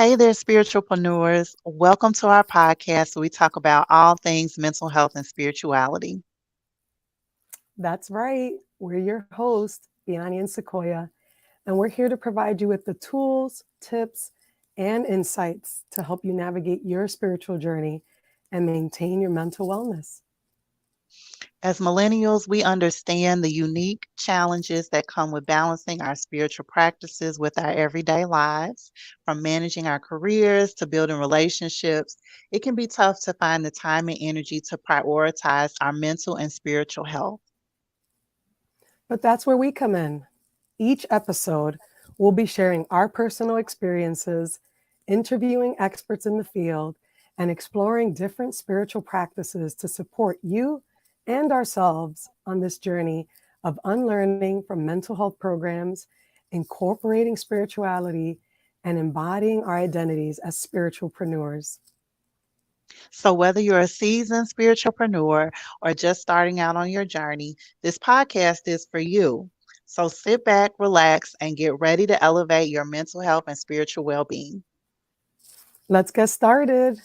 Hey there, spiritualpreneurs. Welcome to our podcast where we talk about all things mental health and spirituality. That's right. We're your hosts, Biani and Sequoia, and we're here to provide you with the tools, tips, and insights to help you navigate your spiritual journey and maintain your mental wellness. As millennials, we understand the unique challenges that come with balancing our spiritual practices with our everyday lives. From managing our careers to building relationships, it can be tough to find the time and energy to prioritize our mental and spiritual health. But that's where we come in. Each episode, we'll be sharing our personal experiences, interviewing experts in the field, and exploring different spiritual practices to support you and ourselves on this journey of unlearning from mental health programs, incorporating spirituality, and embodying our identities as spiritualpreneurs. So, whether you're a seasoned spiritualpreneur or just starting out on your journey, this podcast is for you. So, sit back, relax, and get ready to elevate your mental health and spiritual well being. Let's get started.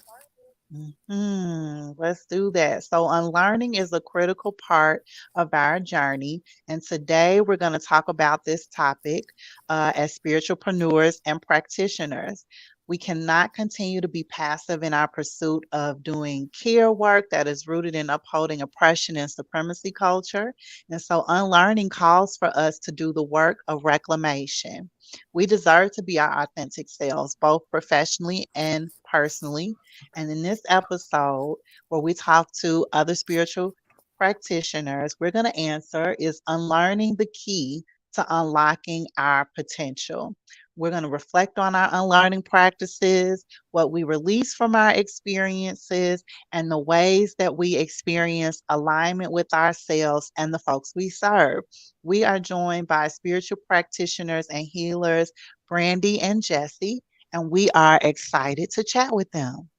Let's do that. So, unlearning is a critical part of our journey. And today we're going to talk about this topic as spiritualpreneurs and practitioners. We cannot continue to be passive in our pursuit of doing care work that is rooted in upholding oppression and supremacy culture. And so, unlearning calls for us to do the work of reclamation. We deserve to be our authentic selves, both professionally and personally. And in this episode, where we talk to other spiritual practitioners, we're going to answer is unlearning the key to unlocking our potential. We're going to reflect on our unlearning practices, what we release from our experiences, and the ways that we experience alignment with ourselves and the folks we serve. We are joined by spiritual practitioners and healers, Brandy and Jesse, and we are excited to chat with them.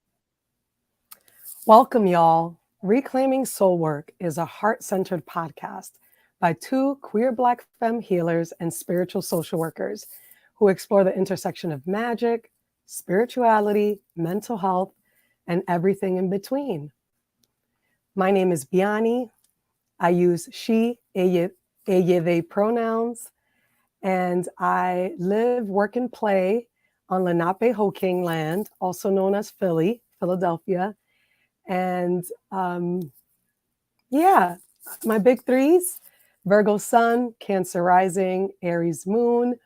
Welcome, y'all. Reclaiming Soul Work is a heart centered podcast by two queer Black femme healers and spiritual social workers who explore the intersection of magic, spirituality, mental health, and everything in between. My name is Biani. I use she, ella, they pronouns, and I live, work, and play on Lenape-Hoking land, also known as Philly, Philadelphia. And yeah, my big threes: Virgo sun, Cancer rising, Aries moon.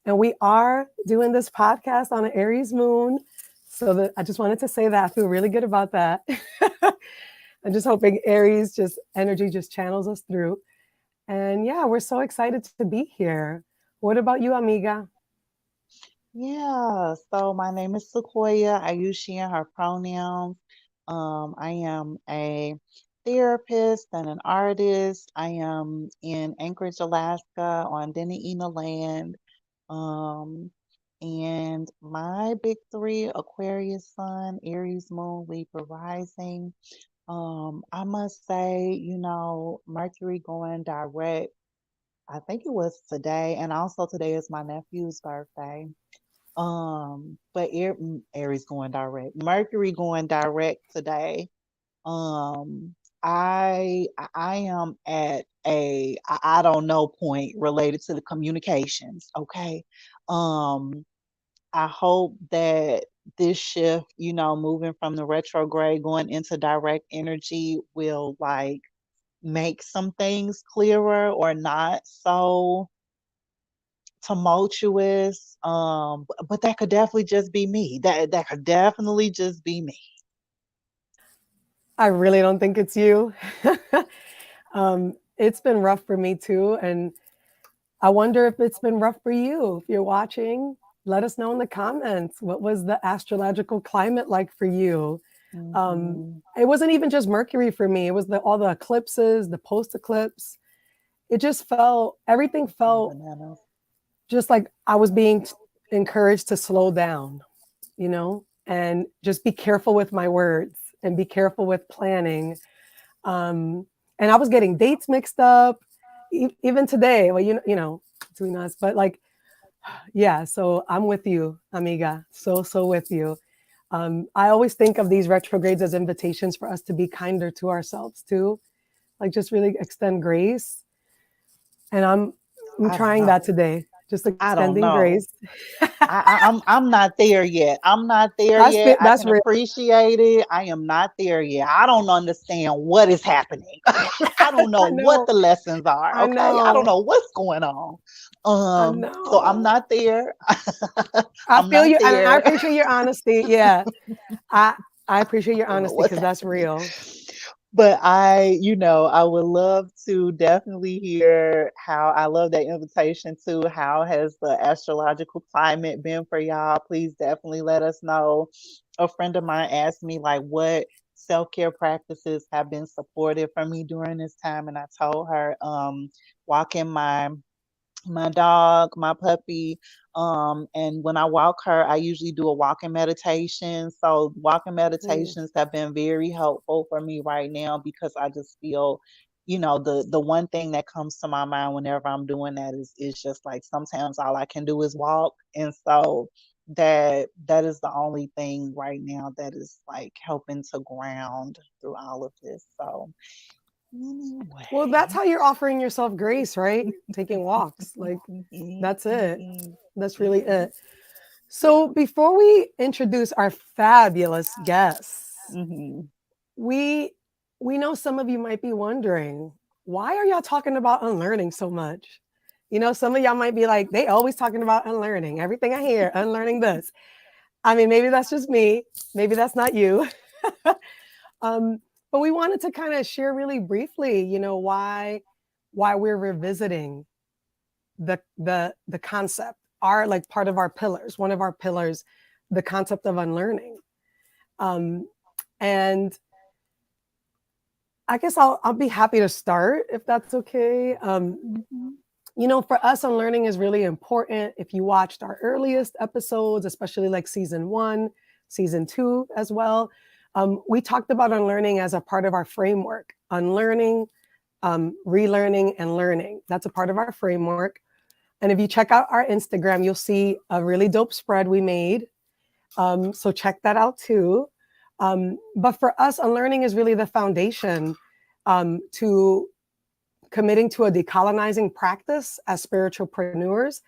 And we are doing this podcast on an Aries moon. So that I just wanted to say that I feel really good about that. I'm just hoping Aries just energy just channels us through. And yeah, we're so excited to be here. What about you, amiga? Yeah, so my name is Sequoia. I use she and her pronouns. I am a therapist and an artist. I am in Anchorage, Alaska on Denneina land. Um, and my big three, Aquarius sun, Aries moon, Libra rising. I must say, Mercury going direct. I think it was today, and also today is my nephew's birthday. But Aries going direct, Mercury going direct today. Um, I am at a I don't know point related to the communications. Okay, um, I hope that this shift, moving from the retrograde going into direct energy will like make some things clearer or not so tumultuous. But that could definitely just be me. That could definitely just be me. I really don't think it's you. It's been rough for me too. And I wonder if it's been rough for you. If you're watching, let us know in the comments. What was the astrological climate like for you? Hmm. It wasn't even just Mercury for me. It was all the eclipses, the post eclipse. It just felt, everything felt Bananas. just like I was being encouraged to slow down, and just be careful with my words and be careful with planning. And I was getting dates mixed up, even today. Well, between us, but like Yeah, so I'm with you, amiga. So with you. I always think of these retrogrades as invitations for us to be kinder to ourselves too, like just really extend grace. And I'm I don't trying that know. today, just I don't extending know. grace. I'm not there yet. I'm not there yet. I That's can real. appreciate it. I am not there yet. I don't understand what is happening. I don't know I what know. the lessons are. I Okay, I don't know. know what's going on. I So I'm know. not there. I I'm feel not you, and I there. appreciate your honesty. Yeah, I I appreciate your I don't know honesty what's because that's happening. real. But I would love to definitely hear how I love that invitation too. How has the astrological climate been for y'all? Please definitely let us know. A friend of mine asked me like what self-care practices have been supportive for me during this time, and I told her walking my dog, my puppy. And when I walk her, I usually do a walking meditation. So walking Mm. meditations have been very helpful for me right now because I just feel, the one thing that comes to my mind whenever I'm doing that is just like sometimes all I can do is walk. And so that is the only thing right now that is like helping to ground through all of this. So Well, that's anyway. how you're offering yourself grace, right? Taking walks. Like, that's it. That's really it. Yeah. So, before we introduce our fabulous guests, Hmm. we we know some of you might be wondering, why are y'all talking about unlearning so much? Some of y'all might be like, they always talking about unlearning. Everything I hear, unlearning this. I mean, maybe that's just me. Maybe that's not you. um, but we wanted to kind of share really briefly, why we're revisiting the concept, our like part of our pillars, one of our pillars, the concept of unlearning. Um, and I guess I'll be happy to start if that's okay. Hmm. For us, unlearning is really important. If you watched our earliest episodes, especially like season 1, season 2 as well, we talked about unlearning as a part of our framework. Unlearning, relearning, and learning. That's a part of our framework. And if you check out our Instagram, you'll see a really dope spread we made. So check that out too. But for us, unlearning is really the foundation to committing to a decolonizing practice as spiritualpreneurs.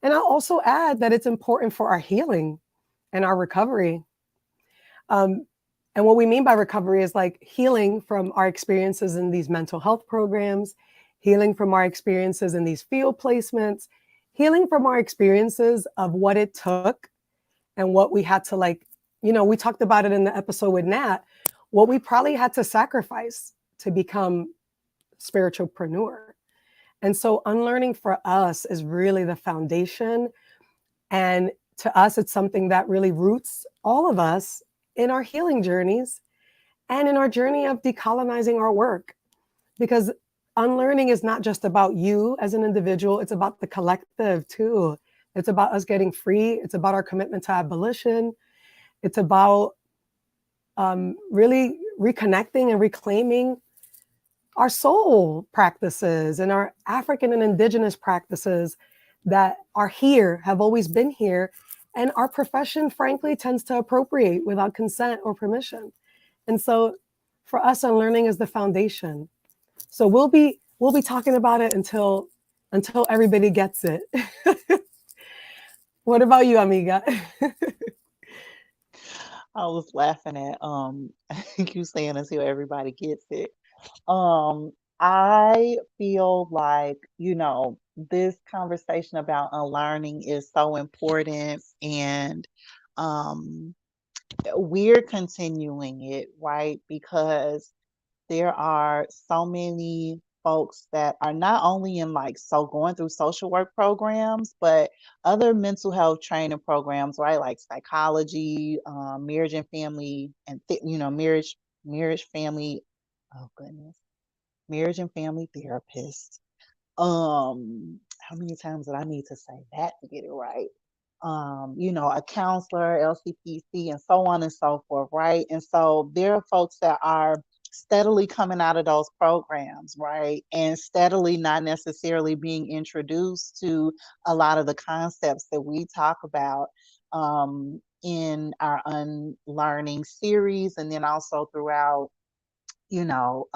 And I'll also add that it's important for our healing and our recovery. Um, and what we mean by recovery is like healing from our experiences in these mental health programs, healing from our experiences in these field placements, healing from our experiences of what it took and what we had to we talked about it in the episode with Nat, what we probably had to sacrifice to become spiritualpreneur. And so unlearning for us is really the foundation. And to us, it's something that really roots all of us in our healing journeys and in our journey of decolonizing our work. Because unlearning is not just about you as an individual, it's about the collective too. It's about us getting free. It's about our commitment to abolition. It's about really reconnecting and reclaiming our soul practices and our African and indigenous practices that are here, have always been here. And our profession, frankly, tends to appropriate without consent or permission. And so for us, unlearning is the foundation. So we'll be talking about it until everybody gets it. What about you, amiga? I was laughing at you saying until everybody gets it. Um, I feel like, this conversation about unlearning is so important and um we're continuing it, right? Because there are so many folks that are not only in like going through social work programs, but other mental health training programs, right? Like psychology, marriage and family, and marriage, family. Oh goodness, marriage and family therapist. How many times did I need to say that to get it right? A counselor, LCPC, and so on and so forth, right? And so there are folks that are steadily coming out of those programs, right? And steadily not necessarily being introduced to a lot of the concepts that we talk about in our Unlearning series, and then also throughout, you know,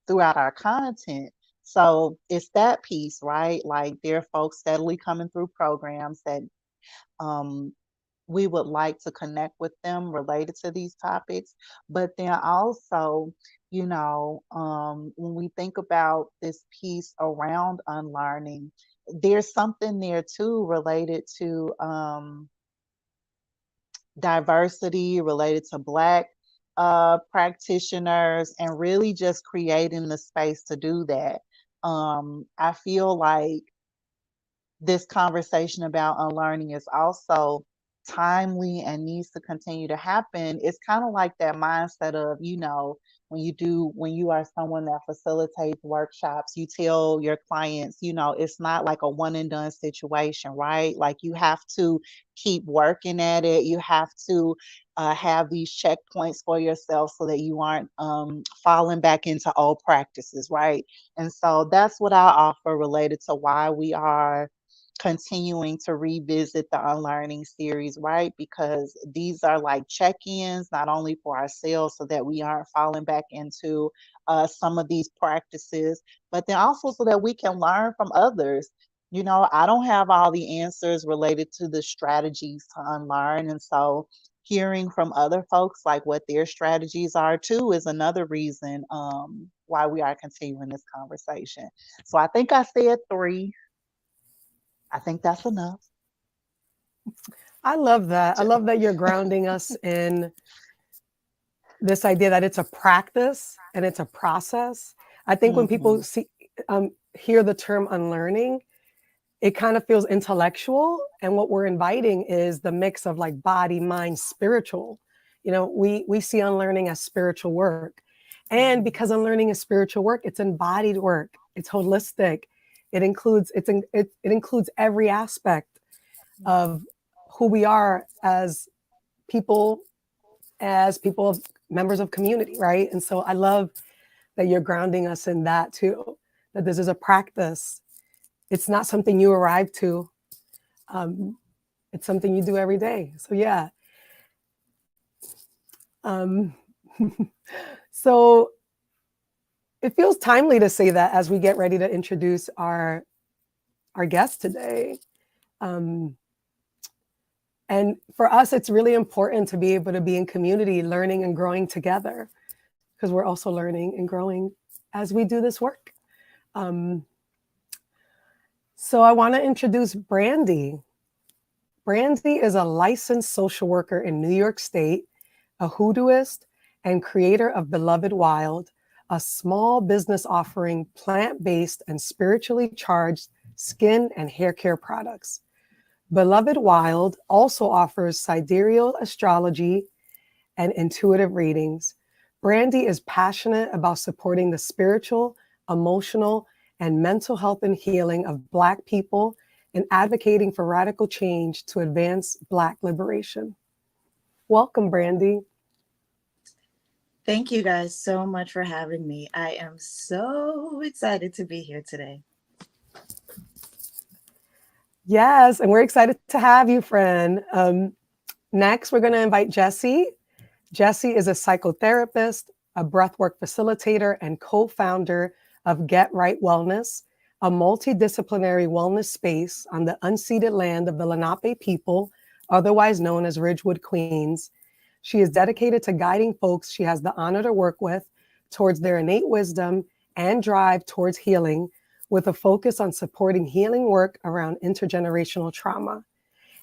throughout our content. So it's that piece, right? Like there are folks steadily coming through programs that um, we would like to connect with them related to these topics. But then also, when we think about this piece around unlearning, there's something there too related to diversity, related to Black practitioners, and really just creating the space to do that. I feel like this conversation about unlearning is also timely and needs to continue to happen. It's kind of like that mindset of, when you are someone that facilitates workshops, you tell your clients, it's not like a one and done situation, right? Like you have to keep working at it. You have to have these checkpoints for yourself so that you aren't falling back into old practices, right? And so that's what I offer related to why we are continuing to revisit the Unlearning series, right? Because these are like check ins, not only for ourselves so that we aren't falling back into some of these practices, but then also so that we can learn from others. I don't have all the answers related to the strategies to unlearn. And so hearing from other folks, like what their strategies are too, is another reason why we are continuing this conversation. So I think I said three. I think that's enough. I love that. I love that you're grounding us in this idea that it's a practice and it's a process. I think when people Mhm. hear the term unlearning, it kind of feels intellectual. And what we're inviting is the mix of like body, mind, spiritual. We see unlearning as spiritual work. And Mhm. because unlearning is spiritual work, it's embodied work. It's holistic. It includes every aspect of who we are people, as people of members of community, right? And so I love that you're grounding us in that too, that this is a practice. It's not something you arrive to. Um, it's something you do every day. So yeah. Um, so it feels timely to say that as we get ready to introduce our guest today. Um, and for us, it's really important to be able to be in community, learning and growing together, because we're also learning and growing as we do this work. Um, so I want to introduce Brandy. Brandy is a licensed social worker in New York State, a hoodooist, and creator of Beloved Wild, a small business offering plant-based and spiritually charged skin and hair care products. Beloved Wild also offers sidereal astrology and intuitive readings. Brandy is passionate about supporting the spiritual, emotional, and mental health and healing of Black people and advocating for radical change to advance Black liberation. Welcome, Brandy. Thank you guys so much for having me. I am so excited to be here today. Yes, and we're excited to have you, friend. Next, we're going to invite Jessie. Jessie is a psychotherapist, a breathwork facilitator, and co-founder of Get Right Wellness, a multidisciplinary wellness space on the unceded land of the Lenape people, otherwise known as Ridgewood, Queens. She is dedicated to guiding folks she has the honor to work with towards their innate wisdom and drive towards healing, with a focus on supporting healing work around intergenerational trauma.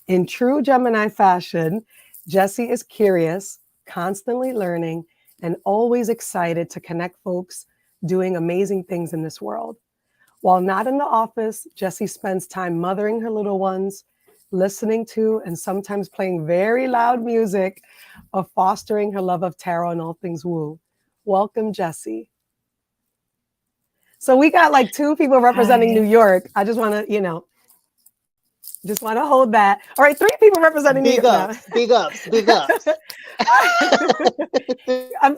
In true Gemini fashion, Jessie is curious, constantly learning, and always excited to connect folks doing amazing things in this world. While not in the office, Jessie spends time mothering her little ones, listening to and sometimes playing very loud music, or fostering her love of tarot and all things woo. Welcome, Jessie. So we got like two people representing New Hi. York. I just want to, Just want to hold that. All right, 3 people representing New Big York now. ups, big ups, big ups.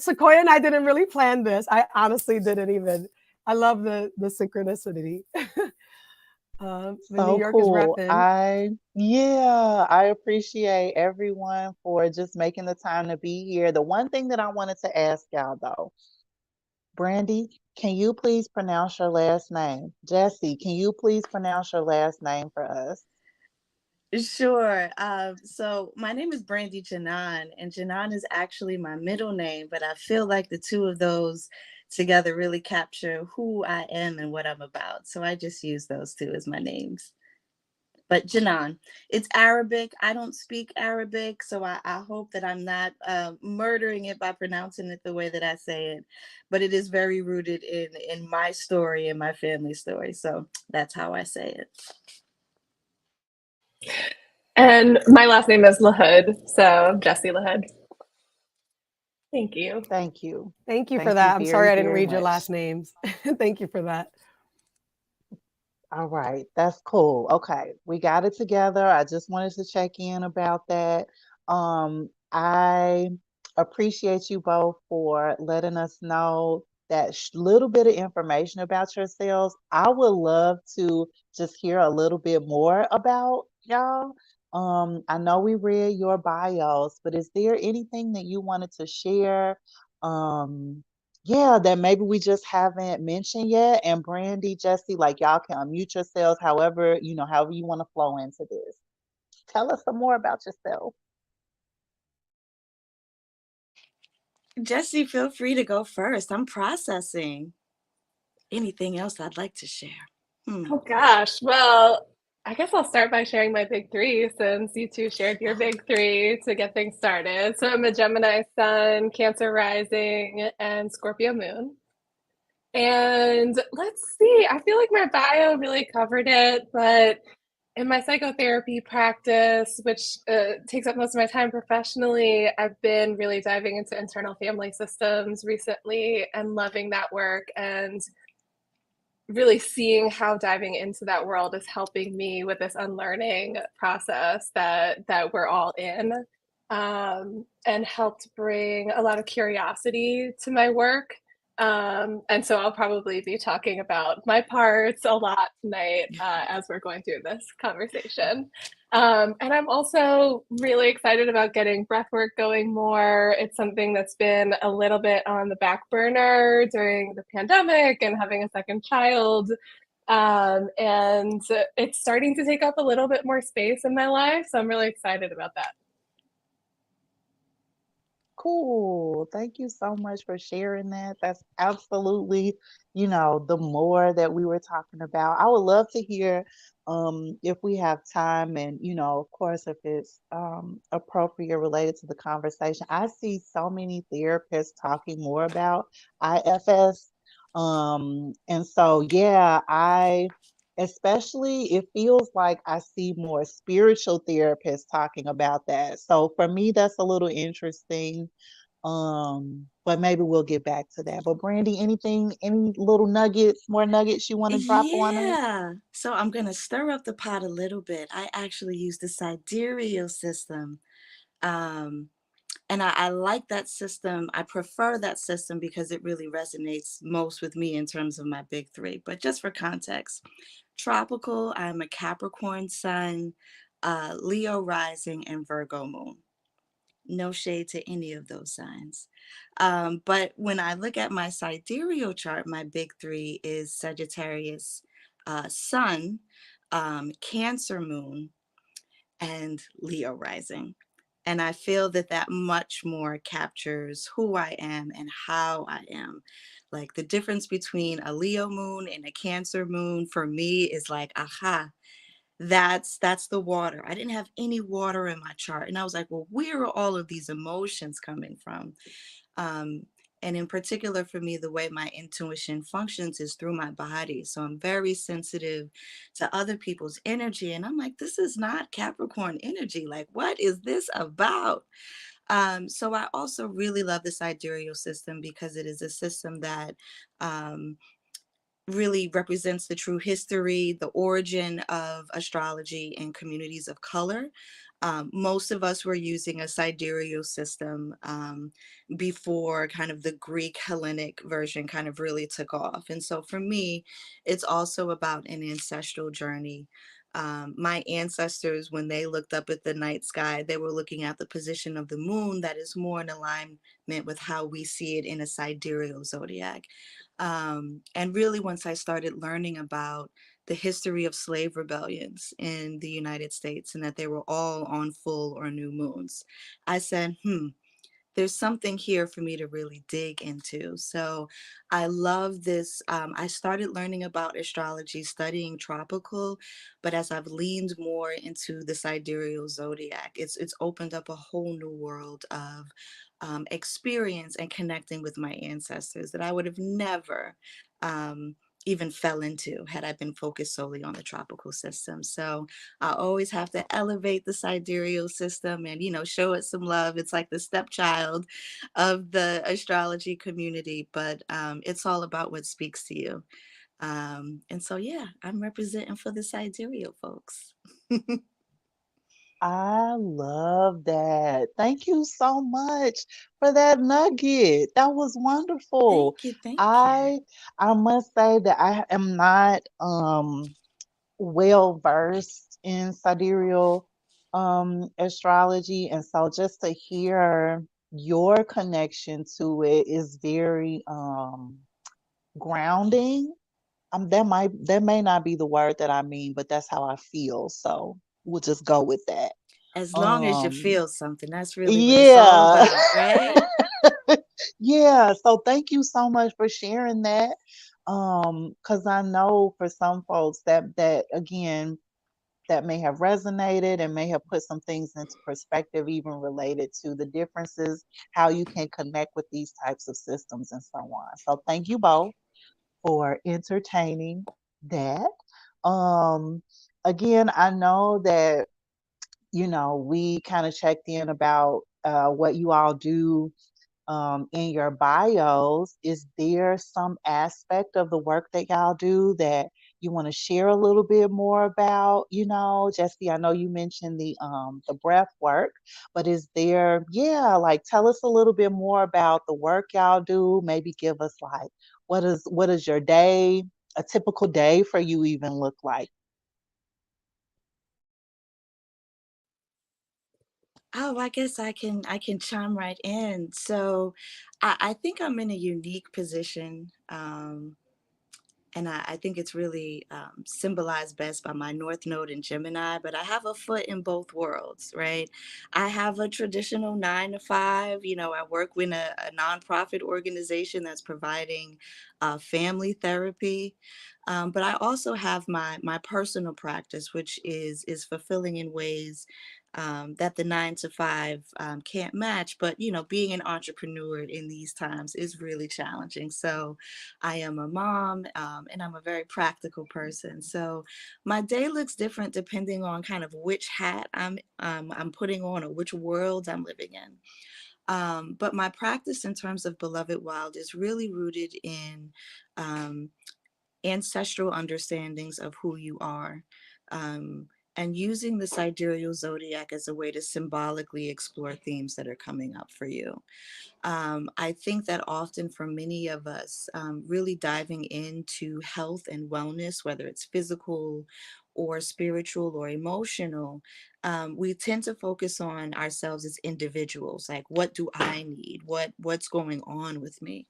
Sequoia and I didn't really plan this. I honestly didn't even. I love the synchronicity. The New So York is cool. repping. I appreciate everyone for just making the time to be here. The one thing that I wanted to ask y'all though, Brandy, can you please pronounce your last name? Jesse, can you please pronounce your last name for us? Sure. So my name is Brandy Janan, and Janan is actually my middle name, but I feel like the two of those together really capture who I am and what I'm about. So I just use those two as my names. But Janan, it's Arabic. I don't speak Arabic, so I hope that I'm not murdering it by pronouncing it the way that I say it. But it is very rooted in my story and my family story. So that's how I say it. And my last name is LaHood, so Jessie LaHood. Thank you. Thank you. Thank you for Thank you that. I'm very, sorry I didn't very read your much. last names. Thank you for that. All right, that's cool. Okay, we got it together. I just wanted to check in about that. I appreciate you both for letting us know that little bit of information about yourselves. I would love to just hear a little bit more about y'all. I know we read your bios, but is there anything that you wanted to share? Yeah, that maybe we just haven't mentioned yet. And Brandy, Jesse, like y'all can unmute yourselves however, however you want to flow into this. Tell us some more about yourself. Jesse, feel free to go first. I'm processing anything else I'd like to share. Oh gosh. Well, I guess I'll start by sharing my big three since you two shared your big three to get things started. So I'm a Gemini sun, Cancer rising, and Scorpio moon. And let's see, I feel like my bio really covered it, but in my psychotherapy practice, which takes up most of my time professionally, I've been really diving into internal family systems recently and loving that work and really seeing how diving into that world is helping me with this unlearning process that we're all in, and helped bring a lot of curiosity to my work. And so I'll probably be talking about my parts a lot tonight as we're going through this conversation. And I'm also really excited about getting breathwork going more. It's something that's been a little bit on the back burner during the pandemic and having a second child. And it's starting to take up a little bit more space in my life. So I'm really excited about that. Cool. Thank you so much for sharing that. That's absolutely, the more that we were talking about. I would love to hear if we have time and, of course, if it's appropriate related to the conversation. I see so many therapists talking more about IFS. And so, yeah, especially it feels like I see more spiritual therapists talking about that. So for me, that's a little interesting. But maybe we'll get back to that. But Brandy, any little nuggets, more nuggets you want to drop on us? Yeah. So I'm going to stir up the pot a little bit. I actually use the sidereal system. Um, and I like that system. I prefer that system because it really resonates most with me in terms of my big three. But just for context, tropical, I'm a Capricorn sun, Leo rising, and Virgo moon. No shade to any of those signs. But when I look at my sidereal chart, my big three is Sagittarius sun, Cancer moon, and Leo rising. And I feel that that much more captures who I am and how I am. Like the difference between a Leo moon and a Cancer moon for me is like, aha, that's the water. I didn't have any water in my chart. And I was like, well, where are all of these emotions coming from? Um, and in particular for me, the way my intuition functions is through my body. So I'm very sensitive to other people's energy. And I'm like, this is not Capricorn energy. Like, what is this about? So I also really love the sidereal system because it is a system that really represents the true history, the origin of astrology in communities of color. Most of us were using a sidereal system before kind of the Greek Hellenic version kind of really took off. And so for me, it's also about an ancestral journey. My ancestors, when they looked up at the night sky, they were looking at the position of the moon that is more in alignment with how we see it in a sidereal zodiac. And really, once I started learning about the history of slave rebellions in the United States and that they were all on full or new moons, I said, there's something here for me to really dig into. So I love this. I started learning about astrology, studying tropical, but as I've leaned more into the sidereal zodiac, it's opened up a whole new world of experience and connecting with my ancestors that I would have never um, even fell into had I been focused solely on the tropical system. So I always have to elevate the sidereal system and, show it some love. It's like the stepchild of the astrology community, but it's all about what speaks to you. And so, yeah, I'm representing for the sidereal folks. I love that. Thank you so much for that nugget. That was wonderful. Thank you. Thank you. I I must say that I am not well versed in sidereal astrology, and so just to hear your connection to it is very grounding. That may not be the word that I mean, but that's how I feel. So we'll just go with that. As long as you Um, feel something, that's really what it's all yeah. about, right? Yeah. So thank you so much for sharing that. Because I know for some folks that again that may have resonated and may have put some things into perspective, even related to the differences, how you can connect with these types of systems and so on. So thank you both for entertaining that. Um, Again, I know that we kind of checked in about what you all do in your bios. Is there some aspect of the work that y'all do that you want to share a little bit more about? Jesse, I know you mentioned the breath work, but is there, yeah, like tell us a little bit more about the work y'all do. Maybe give us like what is your day, a typical day for you even look like? Oh, I guess I can chime right in. So I think I'm in a unique position. And I think it's really symbolized best by my North Node in Gemini, but I have a foot in both worlds, right? I have a traditional 9 to 5. I work with a nonprofit organization that's providing family therapy. But I also have my personal practice, which is fulfilling in ways that the 9 to 5 can't match. But being an entrepreneur in these times is really challenging. So I am a mom, and I'm a very practical person. So my day looks different depending on kind of which hat I'm putting on or which world I'm living in. But my practice in terms of Beloved Wild is really rooted in um, ancestral understandings of who you are. Um, and using the sidereal zodiac as a way to symbolically explore themes that are coming up for you. I think that often for many of us, really diving into health and wellness, whether it's physical or spiritual or emotional, we tend to focus on ourselves as individuals. Like, what do I need? What's going on with me?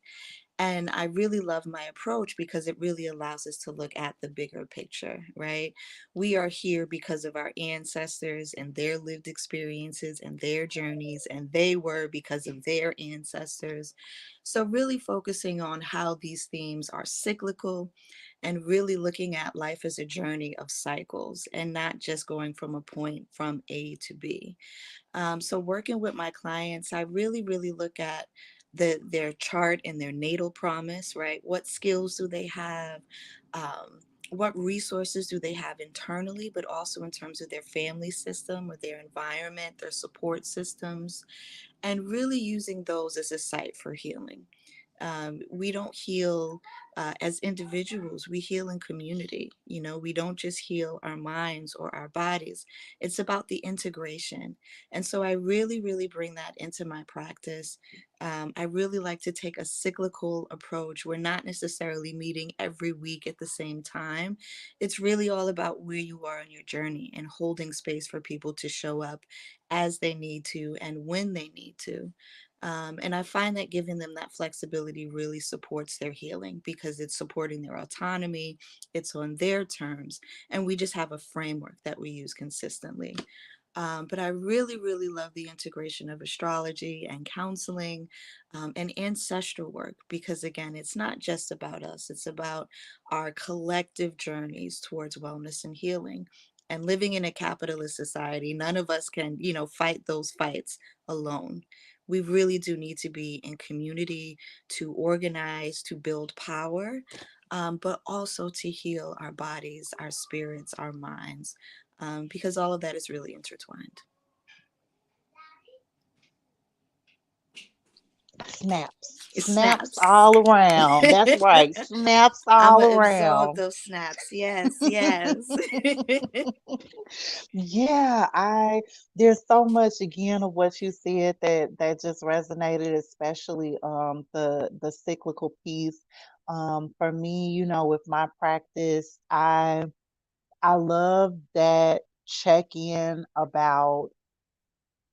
And I really love my approach because it really allows us to look at the bigger picture, right? We are here because of our ancestors and their lived experiences and their journeys, and they were because of their ancestors. So, really focusing on how these themes are cyclical and really looking at life as a journey of cycles and not just going from a point from A to B. So working with my clients, I really, really look at their chart and their natal promise, right? What skills do they have? Um, what resources do they have internally, but also in terms of their family system or their environment, their support systems, and really using those as a site for healing. We don't heal as individuals, we heal in community. We don't just heal our minds or our bodies. It's about the integration. And so I really, really bring that into my practice. I really like to take a cyclical approach. We're not necessarily meeting every week at the same time. It's really all about where you are on your journey and holding space for people to show up as they need to and when they need to. And I find that giving them that flexibility really supports their healing because it's supporting their autonomy, it's on their terms, and we just have a framework that we use consistently. But I really, really love the integration of astrology and counseling and ancestral work because, again, it's not just about us, it's about our collective journeys towards wellness and healing. And living in a capitalist society, none of us can, fight those fights alone. We really do need to be in community to organize, to build power, but also to heal our bodies, our spirits, our minds, because all of that is really intertwined. Snaps. It Snaps snaps. all around. That's right. Snaps I'm all gonna absorb around. those snaps. Yes, yes. Yeah, there's so much again of what you said that just resonated, especially the cyclical piece. For me, with my practice, I love that check-in about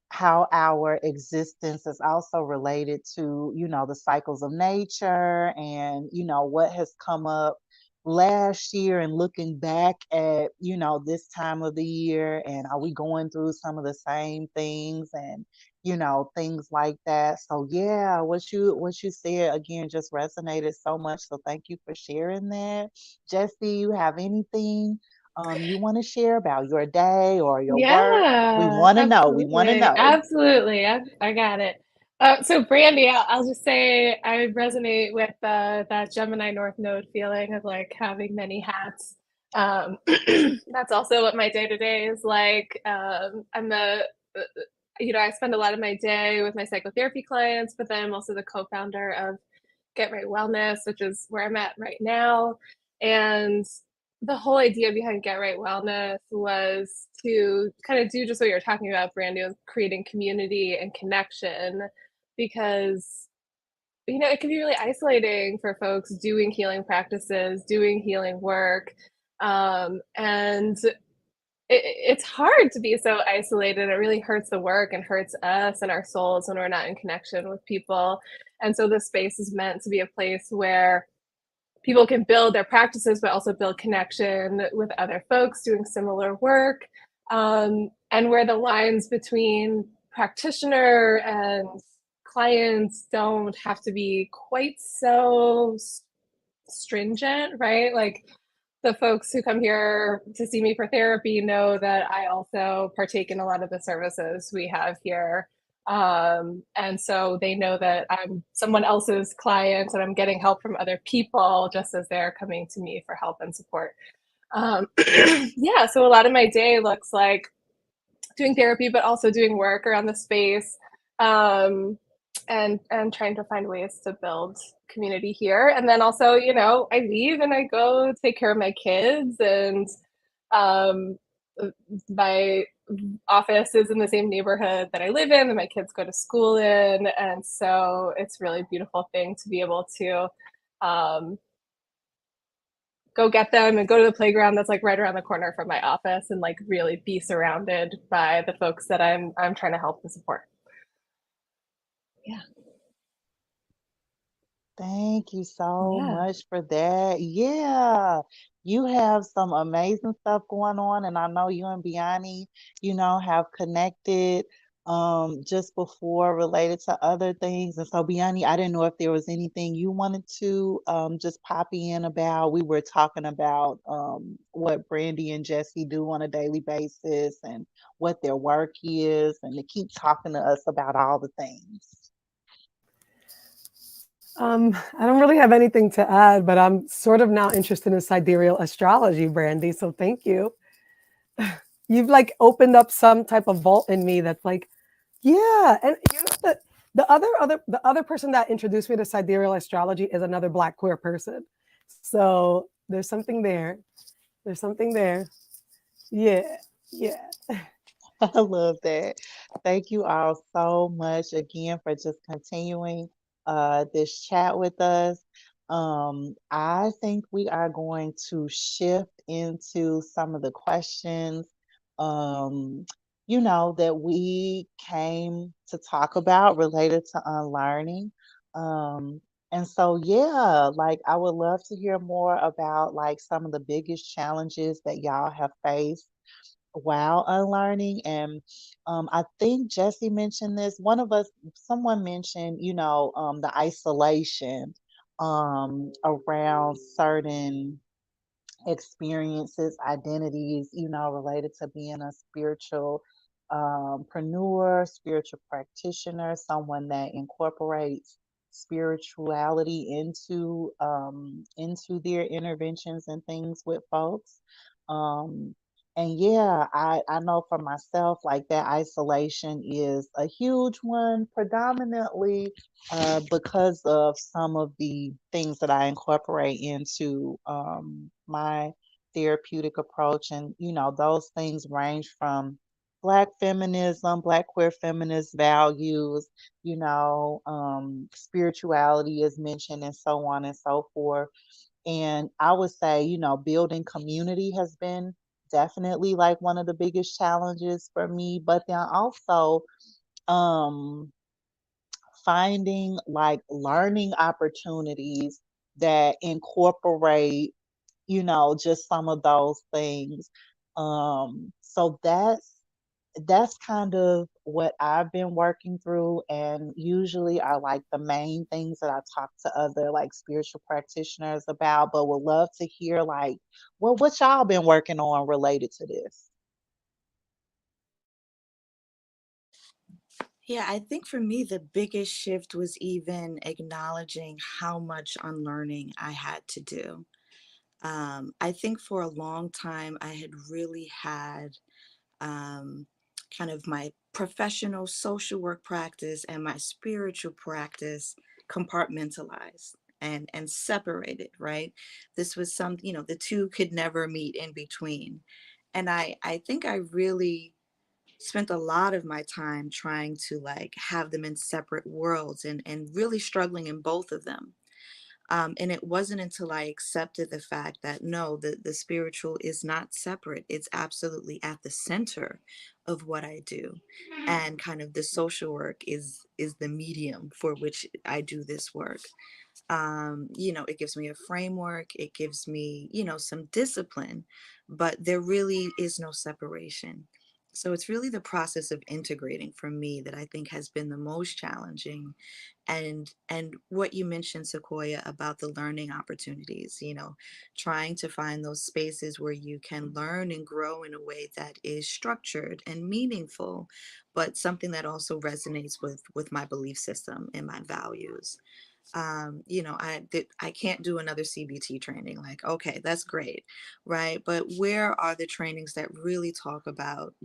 how our existence is also related to, the cycles of nature and, what has come up last year and looking back at, this time of the year and are we going through some of the same things and, things like that. So yeah, what you said again just resonated so much. So thank you for sharing that. Jesse, you have anything you want to share about your day or your work? We Yeah, want to know. We want to absolutely. know. Absolutely. I got it. So Brandy, I'll just say I resonate with that Gemini North Node feeling of like having many hats. That's also what my day to day is like. I spend a lot of my day with my psychotherapy clients, but then I'm also the co-founder of Get Right Wellness, which is where I'm at right now. And the whole idea behind Get Right Wellness was to kind of do just what you're talking about, Brandy, was creating community and connection because it can be really isolating for folks doing healing practices, doing healing work. And it's hard to be so isolated. It really hurts the work and hurts us and our souls when we're not in connection with people. And so this space is meant to be a place where people can build their practices, but also build connection with other folks doing similar work, and where the lines between practitioner and clients don't have to be quite so stringent, right? Like the folks who come here to see me for therapy know that I also partake in a lot of the services we have here. And so they know that I'm someone else's client and I'm getting help from other people just as they're coming to me for help and support. Yeah, so a lot of my day looks like doing therapy, but also doing work around the space, and trying to find ways to build community here. And then also, I leave and I go take care of my kids, and um, my office is in the same neighborhood that I live in, and my kids go to school in, and so it's really a beautiful thing to be able to um, go get them and go to the playground that's like right around the corner from my office and like really be surrounded by the folks that I'm trying to help and support. Yeah. Thank you so Yeah. much for that. Yeah, you have some amazing stuff going on, and I know you and Biani, have connected just before related to other things. And so, Biani, I didn't know if there was anything you wanted to just pop in about. We were talking about what Brandy and Jesse do on a daily basis and what their work is, and to keep talking to us about all the things. I don't really have anything to add, but I'm sort of now interested in sidereal astrology, Brandy. So thank you. You've like opened up some type of vault in me that's like, yeah. And The other person that introduced me to sidereal astrology is another Black queer person. So there's something there. There's something there. Yeah, yeah. I love that. Thank you all so much again for just continuing this chat with us. I think we are going to shift into some of the questions, um, that we came to talk about related to unlearning. Um, and so, yeah, like I would love to hear more about like some of the biggest challenges that y'all have faced while unlearning. And I think Jesse mentioned this. Someone mentioned, the isolation around certain experiences, identities, related to being a spiritual preneur, spiritual practitioner, someone that incorporates spirituality into their interventions and things with folks. Um, and yeah, I know for myself, like that isolation is a huge one, predominantly because of some of the things that I incorporate into my therapeutic approach. And, those things range from Black feminism, Black queer feminist values, spirituality is mentioned, and so on and so forth. And I would say, building community has been definitely like one of the biggest challenges for me. But then also, um, finding like learning opportunities that incorporate, just some of those things. So that's kind of what I've been working through, and usually are like the main things that I talk to other like spiritual practitioners about, but would love to hear like what y'all been working on related to this. Yeah, I think for me, the biggest shift was even acknowledging how much unlearning I had to do. I think for a long time, I had really had um, kind of my professional social work practice and my spiritual practice compartmentalized and separated, right? This was the two could never meet in between. And I think I really spent a lot of my time trying to like have them in separate worlds and really struggling in both of them. And it wasn't until I accepted the fact that no, the spiritual is not separate. It's absolutely at the center of what I do. And kind of the social work is the medium for which I do this work. It gives me a framework, it gives me, some discipline, but there really is no separation. So it's really the process of integrating for me that I think has been the most challenging. And what you mentioned, Sequoia, about the learning opportunities, trying to find those spaces where you can learn and grow in a way that is structured and meaningful, but something that also resonates with my belief system and my values. I can't do another CBT training. Like, okay, that's great, right? But where are the trainings that really talk about,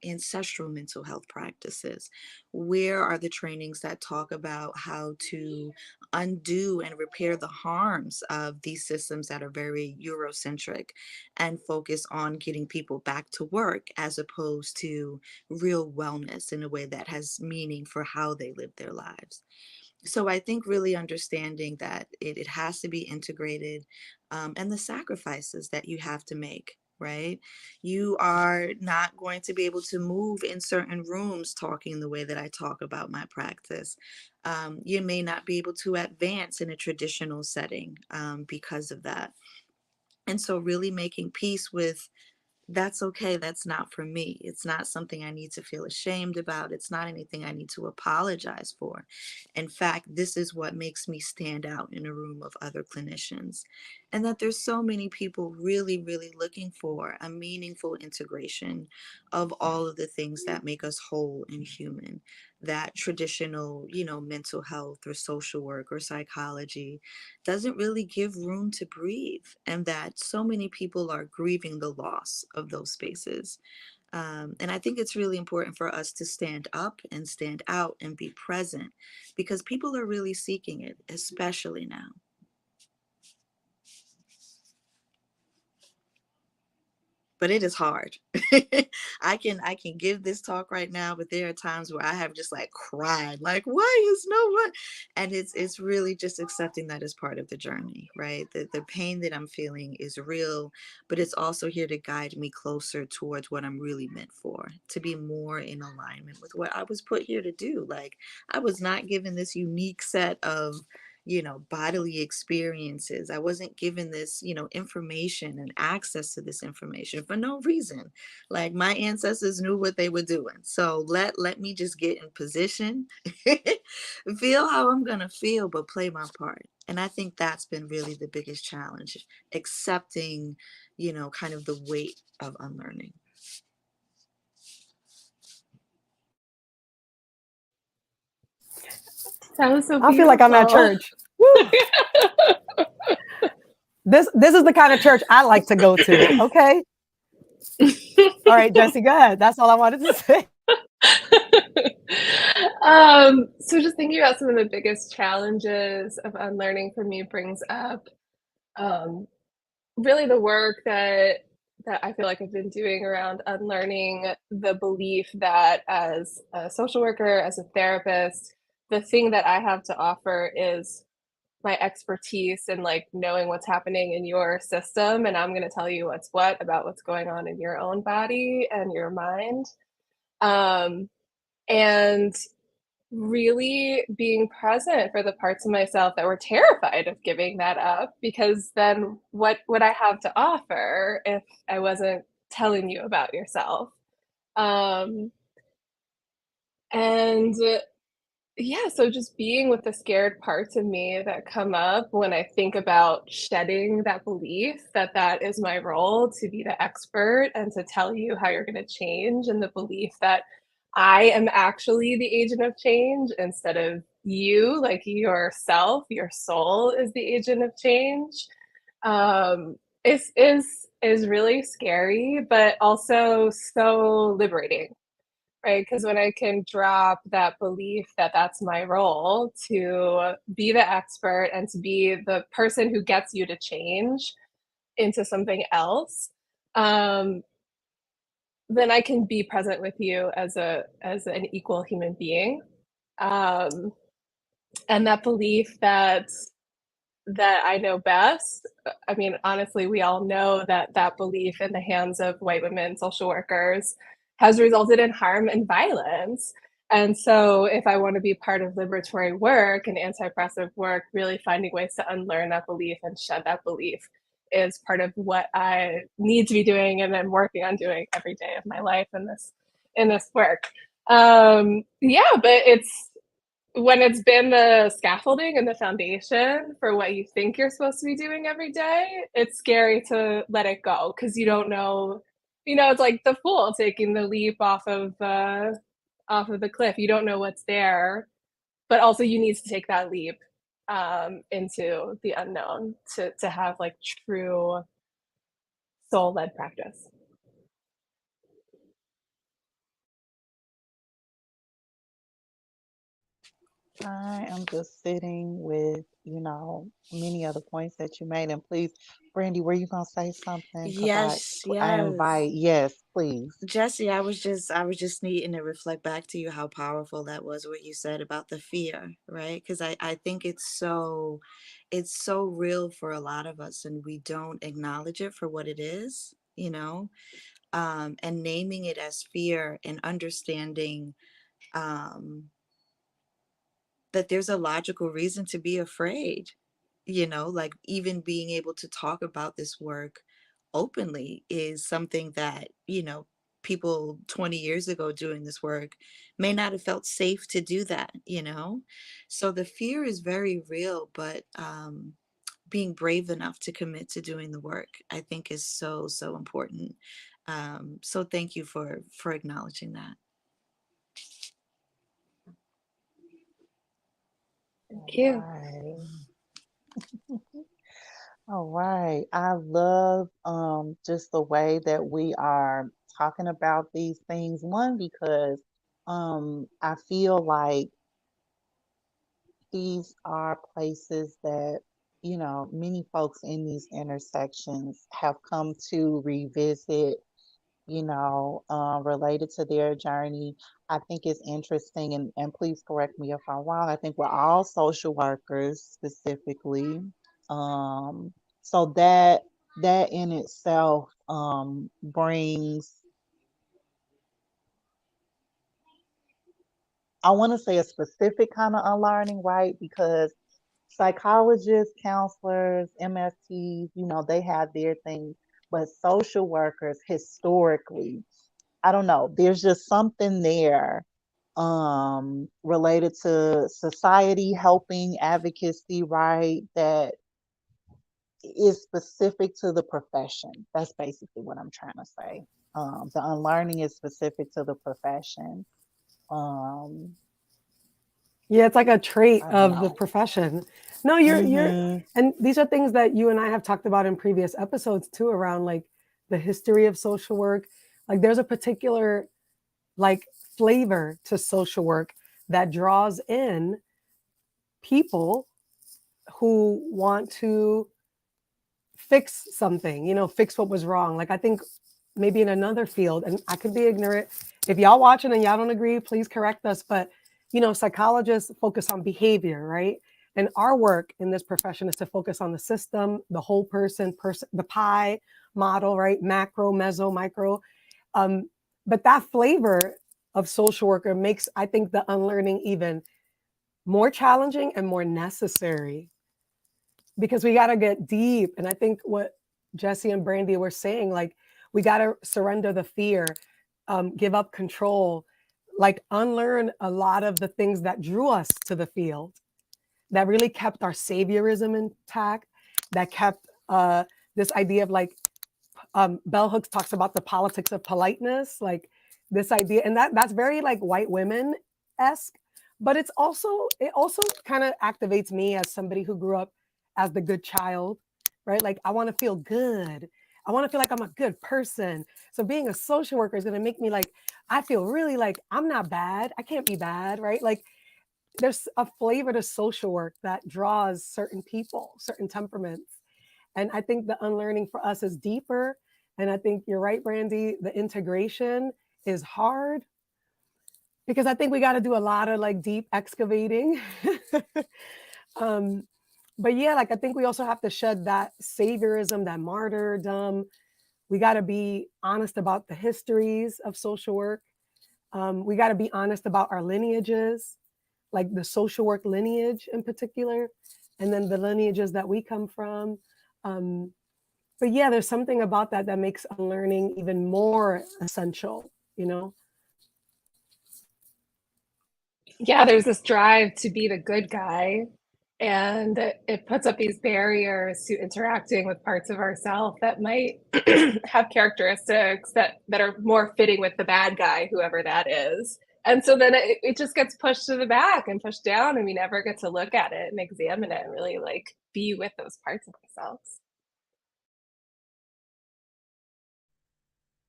ancestral mental health practices? Where are the trainings that talk about how to undo and repair the harms of these systems that are very Eurocentric and focus on getting people back to work as opposed to real wellness in a way that has meaning for how they live their lives? So I think really understanding that it has to be integrated, and the sacrifices that you have to make, right? You are not going to be able to move in certain rooms talking the way that I talk about my practice. You may not be able to advance in a traditional setting, because of that. And so really making peace with that's okay. That's not for me. It's not something I need to feel ashamed about. It's not anything I need to apologize for. In fact, this is what makes me stand out in a room of other clinicians. And that there's so many people really, really looking for a meaningful integration of all of the things that make us whole and human. That traditional, mental health or social work or psychology doesn't really give room to breathe, and that so many people are grieving the loss of those spaces. And I think it's really important for us to stand up and stand out and be present because people are really seeking it, especially now. But it is hard. I can give this talk right now, but there are times where I have just like cried, like, why is no one? And it's really just accepting that as part of the journey, right? The pain that I'm feeling is real, but it's also here to guide me closer towards what I'm really meant for, to be more in alignment with what I was put here to do. Like, I was not given this unique set of bodily experiences. I wasn't given this, information and access to this information for no reason. Like, my ancestors knew what they were doing. So let me just get in position, feel how I'm gonna feel, but play my part. And I think that's been really the biggest challenge, accepting, kind of the weight of unlearning. That was so I feel like I'm at beautiful. church. Woo! This is the kind of church I like to go to. Okay. All right, Jesse, go ahead. That's all I wanted to say. So just thinking about some of the biggest challenges of unlearning for me brings up um, really the work that I feel like I've been doing around unlearning the belief that as a social worker, as a therapist, the thing that I have to offer is my expertise and like knowing what's happening in your system, and I'm going to tell you what's what about what's going on in your own body and your mind. Um, and really being present for the parts of myself that were terrified of giving that up, because then what would I have to offer if I wasn't telling you about yourself? Um, and Yeah, so just being with the scared parts of me that come up when I think about shedding that belief that that is my role, to be the expert and to tell you how you're going to change, and the belief that I am actually the agent of change instead of you, like yourself, your soul is the agent of change. Is really scary, but also so liberating, right? Because when I can drop that belief that that's my role, to be the expert and to be the person who gets you to change into something else, um, then I can be present with you as an equal human being. Um, and that belief that I know best. I mean, honestly, we all know that that belief in the hands of white women social workers has resulted in harm and violence. And so, if I want to be part of liberatory work and anti oppressive work, really finding ways to unlearn that belief and shed that belief is part of what I need to be doing and then working on doing every day of my life in this work. Yeah, but it's when it's been the scaffolding and the foundation for what you think you're supposed to be doing every day, it's scary to let it go because you don't know. It's like the fool taking the leap off of the cliff. You don't know what's there, but also you need to take that leap into the unknown to have like true soul led practice. I am just sitting with, many of the points that you made. And please, Brandy, were you gonna say something? Because Yes, I yes. invite, yes, please. Jesse, I was just needing to reflect back to you how powerful that was, what you said about the fear, right? Because I think it's so real for a lot of us, and we don't acknowledge it for what it is. And naming it as fear and understanding um that there's a logical reason to be afraid. Like, even being able to talk about this work openly is something that, people 20 years ago doing this work may not have felt safe to do that. So the fear is very real, but being brave enough to commit to doing the work, I think, is so, so important. So thank you for acknowledging that. Thank All you. right. All right. I love just the way that we are talking about these things. One, because I feel like these are places that, many folks in these intersections have come to revisit, related to their journey. I think it's interesting, and please correct me if I'm wrong. I think we're all social workers specifically. Um, so that in itself brings, I want to say, a specific kind of unlearning, right? Because psychologists, counselors, MSTs, they have their things, but social workers historically, I don't know, there's just something there related to society helping advocacy, right? That is specific to the profession. That's basically what I'm trying to say. The unlearning is specific to the profession. Um, Yeah, it's like a trait I don't of the know. profession. No, you're Mm-hmm. and these are things that you and I have talked about in previous episodes too, around like the history of social work. Like there's a particular like flavor to social work that draws in people who want to fix something, fix what was wrong. Like I think maybe in another field, and I could be ignorant. If y'all watching and y'all don't agree, please correct us. But psychologists focus on behavior, right? And our work in this profession is to focus on the system, the whole person, the pie model, right? Macro, meso, micro. But that flavor of social worker makes, I think, the unlearning even more challenging and more necessary, because we got to get deep. And I think what Jesse and Brandy were saying, like, we got to surrender the fear, give up control, like unlearn a lot of the things that drew us to the field, that really kept our saviorism intact, that kept this idea of like, Bell Hooks talks about the politics of politeness, like this idea, and that's very like white women esque, but it also kind of activates me as somebody who grew up as the good child, right? Like I want to feel good. I want to feel like I'm a good person. So being a social worker is going to make me like, I feel really like I'm not bad. I can't be bad, right? Like there's a flavor to social work that draws certain people, certain temperaments. And I think the unlearning for us is deeper. And I think you're right, Brandy. The integration is hard because I think we got to do a lot of like deep excavating. um, but yeah, like I think we also have to shed that saviorism, that martyrdom. We got to be honest about the histories of social work. We got to be honest about our lineages, like the social work lineage in particular, and then the lineages that we come from. Um, but yeah, there's something about that that makes unlearning even more essential, you know? Yeah, there's this drive to be the good guy, and it puts up these barriers to interacting with parts of ourselves that might have characteristics that are more fitting with the bad guy, whoever that is. And so then it just gets pushed to the back and pushed down, and we never get to look at it and examine it and really like be with those parts of ourselves.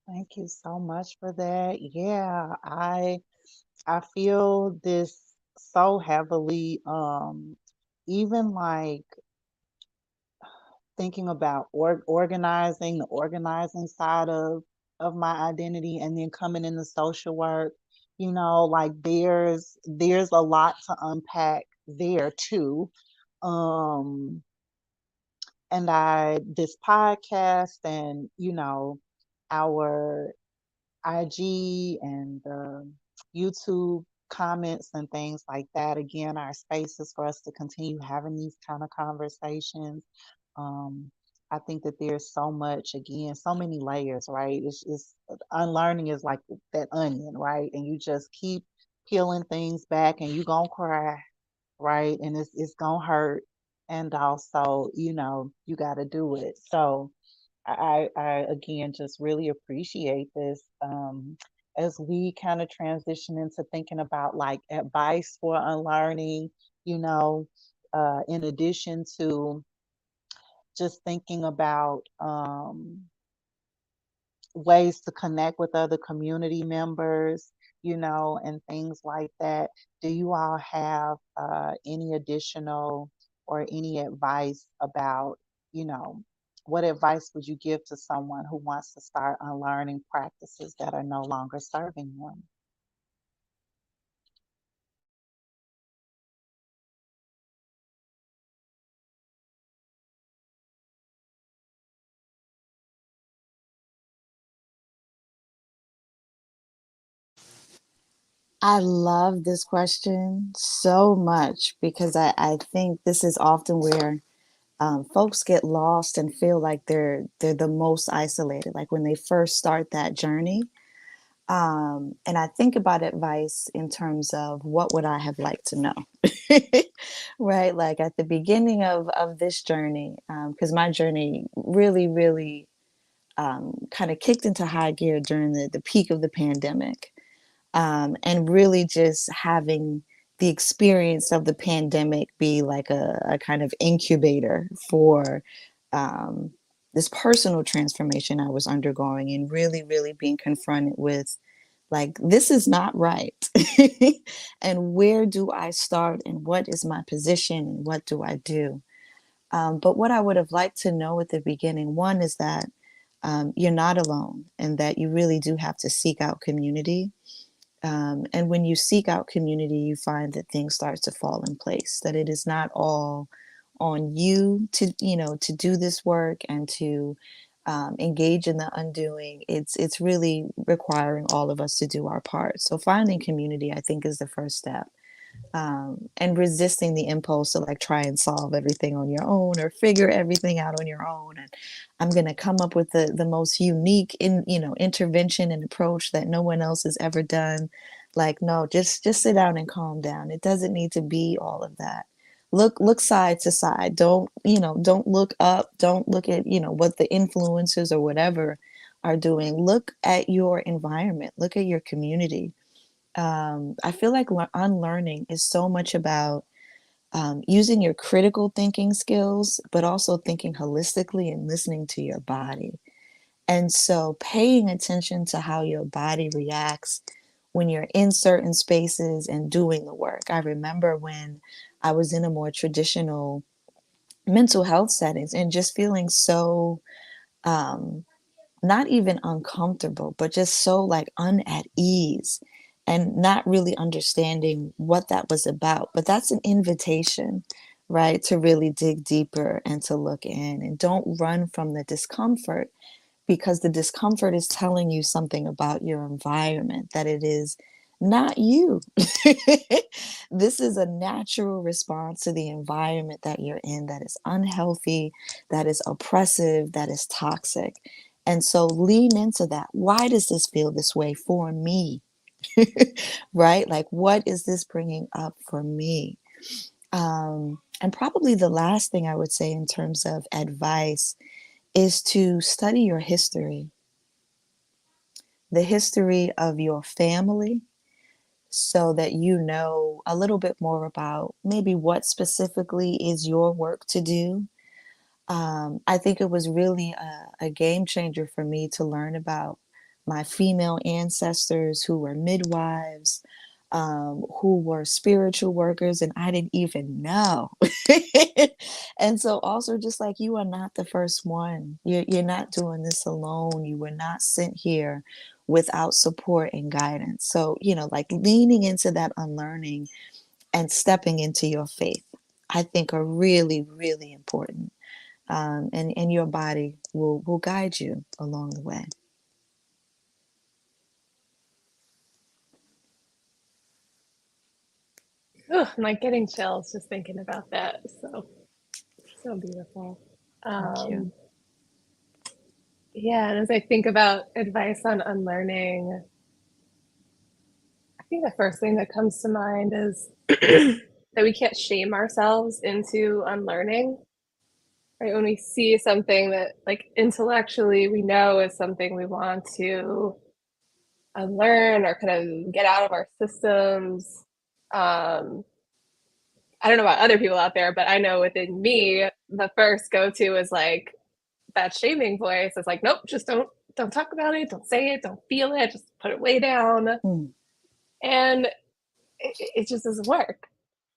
Thank you so much for that. Yeah, I feel this so heavily. Even like thinking about organizing, the organizing side of my identity, and then coming into social work. Like there's a lot to unpack there too. Um, and this podcast and our IG and YouTube comments and things like that. Again, our spaces for us to continue having these kind of conversations. Um, I think that there's so much, again, so many layers, right? It's unlearning is like that onion, right? And you just keep peeling things back, and you gonna cry, right? And it's gonna hurt, and also, you got to do it. So I again just really appreciate this as we kind of transition into thinking about like advice for unlearning, in addition to just thinking about ways to connect with other community members, and things like that. Do you all have any additional or any advice about, you know, what advice would you give to someone who wants to start unlearning practices that are no longer serving them? I love this question so much because I think this is often where folks get lost and feel like they're the most isolated, like when they first start that journey. And I think about advice in terms of what would I have liked to know, right? Like at the beginning of this journey, because my journey really kind of kicked into high gear during the peak of the pandemic, and really just having the experience of the pandemic be like a kind of incubator for um, this personal transformation I was undergoing, and really being confronted with like, this is not right. And where do I start, and what is my position, and what do I do? But what I would have liked to know at the beginning, one is that you're not alone, and that you really do have to seek out community. And when you seek out community, you find that things start to fall in place, that it is not all on you to, to do this work and to engage in the undoing. It's really requiring all of us to do our part. So finding community, I think, is the first step, and resisting the impulse to like try and solve everything on your own or figure everything out on your own. And I'm going to come up with the most unique intervention and approach that no one else has ever done. Like, no, just sit down and calm down. It doesn't need to be all of that. Look side to side. Don't look up. Don't look at what the influencers or whatever are doing. Look at your environment. Look at your community. I feel like unlearning is so much about using your critical thinking skills, but also thinking holistically and listening to your body. And so paying attention to how your body reacts when you're in certain spaces and doing the work. I remember when I was in a more traditional mental health settings and just feeling so um, not even uncomfortable, but just so like at ease, and not really understanding what that was about. But that's an invitation, right? To really dig deeper and to look in, and don't run from the discomfort, because the discomfort is telling you something about your environment, that it is not you. This is a natural response to the environment that you're in, that is unhealthy, that is oppressive, that is toxic. And so lean into that. Why does this feel this way for me? Right? Like, what is this bringing up for me? And probably the last thing I would say in terms of advice is to study your history, the history of your family, so that you know a little bit more about maybe what specifically is your work to do. I think it was really a game changer for me to learn about my female ancestors who were midwives, who were spiritual workers, and I didn't even know. And so, also, just like, you are not the first one. You're not doing this alone. You were not sent here without support and guidance. So, like leaning into that unlearning and stepping into your faith, I think are really important. And your body will guide you along the way. Ugh, I'm like getting chills just thinking about that. So beautiful. Thank you. Yeah, and as I think about advice on unlearning, I think the first thing that comes to mind is that we can't shame ourselves into unlearning. Right? When we see something that, like, intellectually we know is something we want to unlearn or kind of get out of our systems. I don't know about other people out there, but I know within me, the first go to is like that shaming voice. It's like, nope, just don't don't talk about it, don't say it, don't feel it, just put it way down. And it just doesn't work.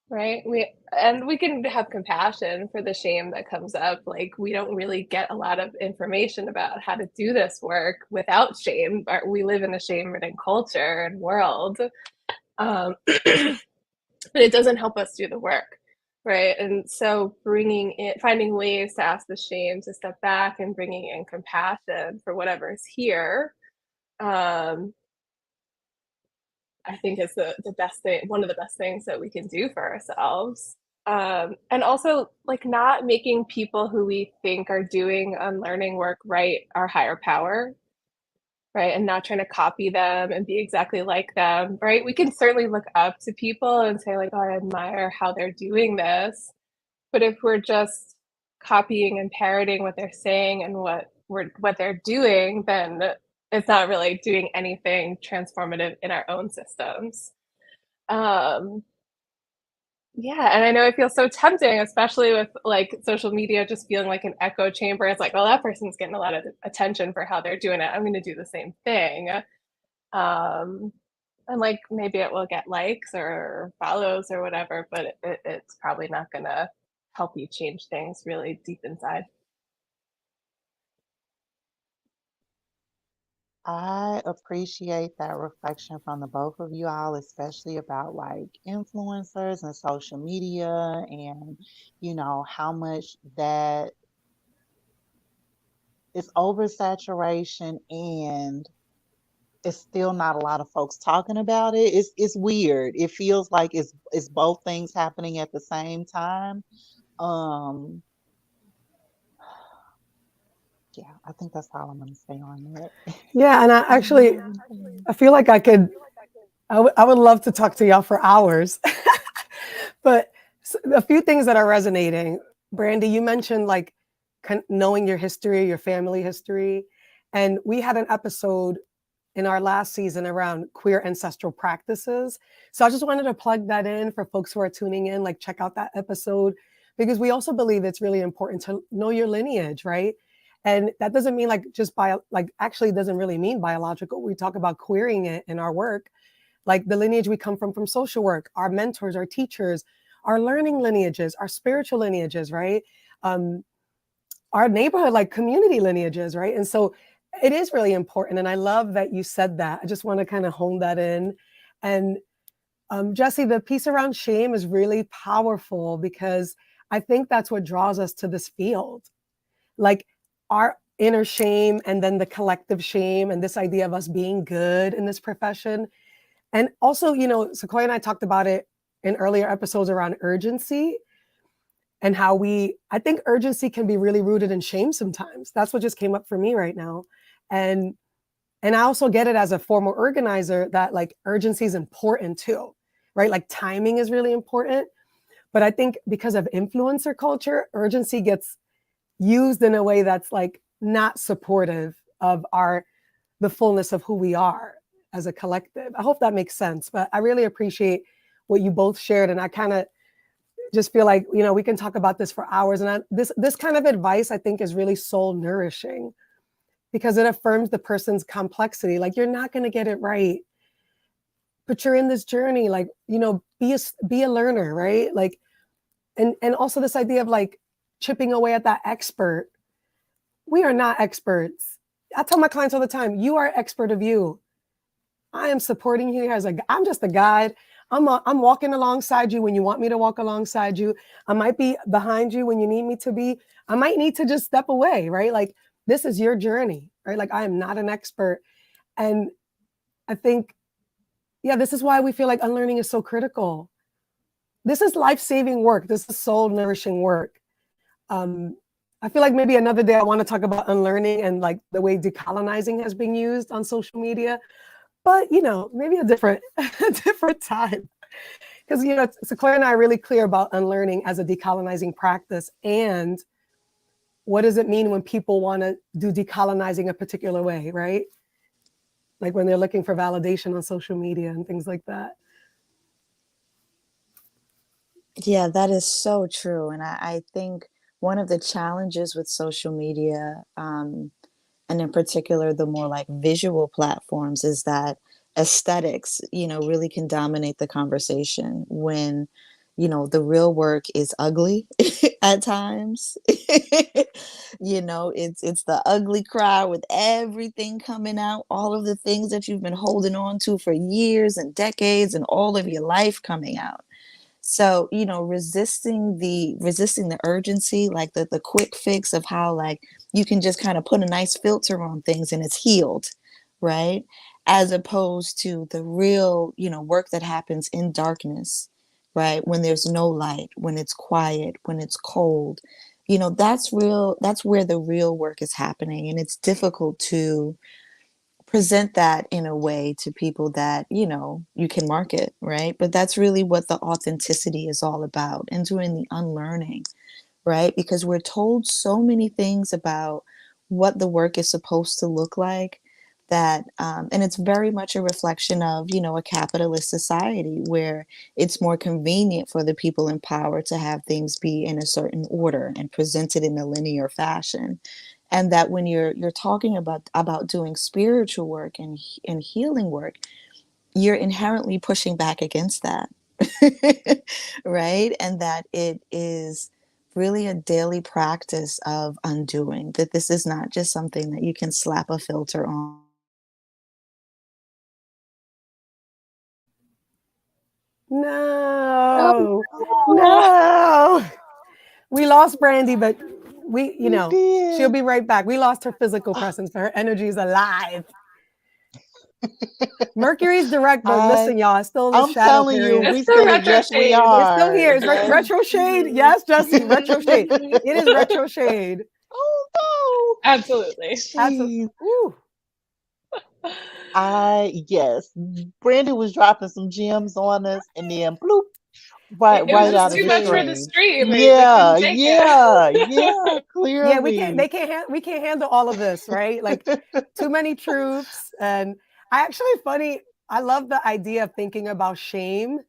Right. We can have compassion for the shame that comes up. Like, we don't really get a lot of information about how to do this work without shame. We live in a shame-ridden culture and world. But it doesn't help us do the work. Right. And so finding ways to ask the shame to step back and bringing in compassion for whatever is here, I think is the best thing, one of the best things that we can do for ourselves. And also, like, not making people who we think are doing unlearning work right our higher power, right? And not trying to copy them and be exactly like them, right? We can certainly look up to people and say, like, oh, I admire how they're doing this. But if we're just copying and parroting what they're saying and what they're doing, then it's not really doing anything transformative in our own systems. Yeah, and I know it feels so tempting, especially with like social media just feeling like an echo chamber. It's like, well, that person's getting a lot of attention for how they're doing it. I'm going to do the same thing. Um, and like maybe it will get likes or follows or whatever, but it's probably not going to help you change things really deep inside. I appreciate that reflection from the both of you all, especially about like influencers and social media and, how much that is oversaturation and it's still not a lot of folks talking about it. It's weird. It feels like it's both things happening at the same time. Um, yeah, I think that's all I'm gonna say on that. Yeah, and I feel like I would love to talk to y'all for hours. But a few things that are resonating. Brandy, you mentioned like knowing your history, your family history. And we had an episode in our last season around queer ancestral practices. So I just wanted to plug that in for folks who are tuning in, like check out that episode, because we also believe it's really important to know your lineage, right? And that doesn't mean like actually doesn't really mean biological. We talk about queering it in our work, like the lineage we come from social work, our mentors, our teachers, our learning lineages, our spiritual lineages, right? Our neighborhood, like community lineages, right? And so it is really important. And I love that you said that. I just want to kind of hone that in. And Jesse, the piece around shame is really powerful because I think that's what draws us to this field. Like our inner shame and then the collective shame and this idea of us being good in this profession. And also, Sequoia and I talked about it in earlier episodes around urgency and how I think urgency can be really rooted in shame sometimes. That's what just came up for me right now. And I also get it as a former organizer that like urgency is important too, right? Like timing is really important. But I think because of influencer culture, urgency gets used in a way that's like not supportive of the fullness of who we are as a collective. I hope that makes sense, but I really appreciate what you both shared. And I kind of just feel like, we can talk about this for hours. And this kind of advice, I think, is really soul nourishing because it affirms the person's complexity. Like, you're not going to get it right, but you're in this journey, like, be a learner, right? Like, and also this idea of like chipping away at that expert. We are not experts. I tell my clients all the time, you are expert of you. I am supporting you as I'm just a guide. I'm walking alongside you when you want me to walk alongside you. I might be behind you when you need me to be. I might need to just step away, right? Like, this is your journey, right? Like, I am not an expert. And I think, yeah, this is why we feel like unlearning is so critical. This is life-saving work. This is soul-nourishing work. I feel like maybe another day I want to talk about unlearning and like the way decolonizing has been used on social media. But, maybe a different time. Because, Sequoia and I are really clear about unlearning as a decolonizing practice. And what does it mean when people want to do decolonizing a particular way, right? Like when they're looking for validation on social media and things like that. Yeah, that is so true. And I think one of the challenges with social media, and in particular the more like visual platforms, is that aesthetics, really can dominate the conversation when, the real work is ugly at times. It's the ugly cry with everything coming out, all of the things that you've been holding on to for years and decades and all of your life coming out. So, resisting the urgency, like the quick fix of how like you can just kind of put a nice filter on things and it's healed, right? As opposed to the real, work that happens in darkness, right? When there's no light, when it's quiet, when it's cold. That's real, that's where the real work is happening. And it's difficult to present that in a way to people that you can market, right? But that's really what the authenticity is all about, and doing the unlearning, right? Because we're told so many things about what the work is supposed to look like, that and it's very much a reflection of a capitalist society where it's more convenient for the people in power to have things be in a certain order and presented in a linear fashion. And that when you're talking about doing spiritual work and healing work, you're inherently pushing back against that. Right? And that it is really a daily practice of undoing, that this is not just something that you can slap a filter on. No, no. We lost Brandy, but We she'll did. be right back. We lost her physical presence, but her energy is alive. Mercury's direct, but I listen, y'all, it's still in the I'm shadow telling you, period. It's we the still retro yes we shade. We're still are. here. It's Yes. retro shade. Yes, Jesse, retro shade. It is retro shade. Oh Absolutely. no. Absolutely. Jeez. Ooh. Yes. Brandy was dropping some gems on us and then bloop, It was right just out of too the much for the stream. stream. They Yeah, couldn't take yeah, it. Yeah, clearly. we can't handle all of this, right? Like too many truths. And I actually funny, I love the idea of thinking about shame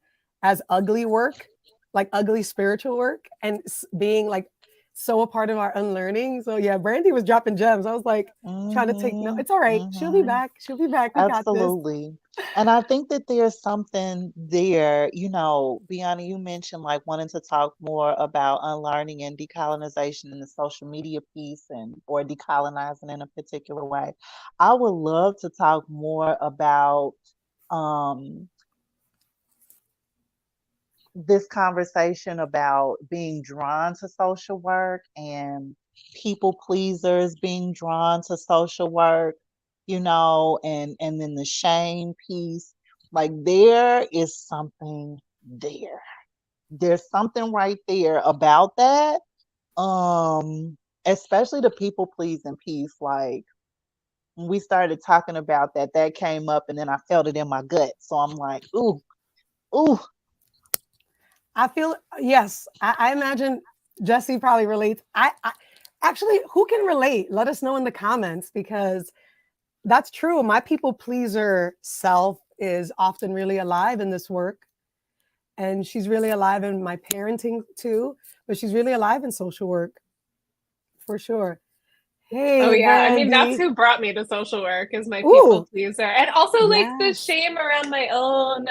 as ugly work, like ugly spiritual work, and being like so a part of our unlearning. So yeah, Brandy was dropping gems. I was like trying to take no, Mm-hmm. it's all right. She'll be Mm-hmm. back. She'll be back. We got this. Absolutely. And I think that there's something there, Bianna, you mentioned like wanting to talk more about unlearning and decolonization in the social media piece and or decolonizing in a particular way. I would love to talk more about um this conversation about being drawn to social work and people pleasers being drawn to social work, and then the shame piece. Like there is something there. There's something right there about that. Especially the people pleasing piece. Like when we started talking about that, that came up and then I felt it in my gut. So I'm like, ooh, ooh, I feel yes. I imagine Jesse probably relates. I actually who can relate? Let us know in the comments because that's true. My people pleaser self is often really alive in this work. And she's really alive in my parenting too, but she's really alive in social work for sure. Oh Hey, yeah, I mean that's Brandy. who brought me to social work is my people Ooh, pleaser, and also like the yes. shame around my own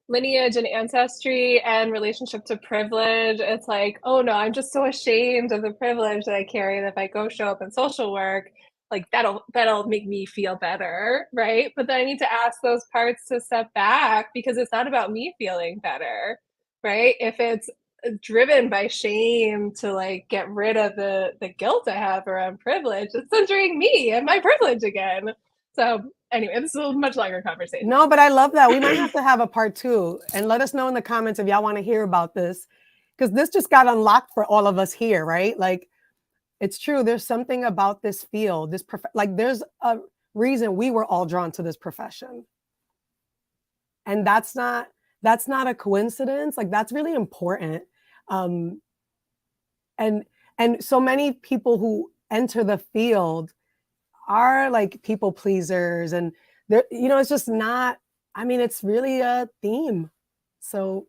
lineage and ancestry and relationship to privilege. It's like, oh no, I'm just so ashamed of the privilege that I carry that if I go show up in social work, like that'll make me feel better, right? But then I need to ask those parts to step back because it's not about me feeling better, right? If it's driven by shame to like get rid of the guilt I have around privilege, it's centering me and my privilege again. So anyway, this is a much longer conversation. No, but I love that. We might have to have a part two and let us know in the comments if y'all want to hear about this because this just got unlocked for all of us here, right? Like it's true. There's something about this field, like there's a reason we were all drawn to this profession. And that's not a coincidence. Like that's really important. Um, and and so many people who enter the field are like people pleasers and they're it's just not, I mean it's really a theme. So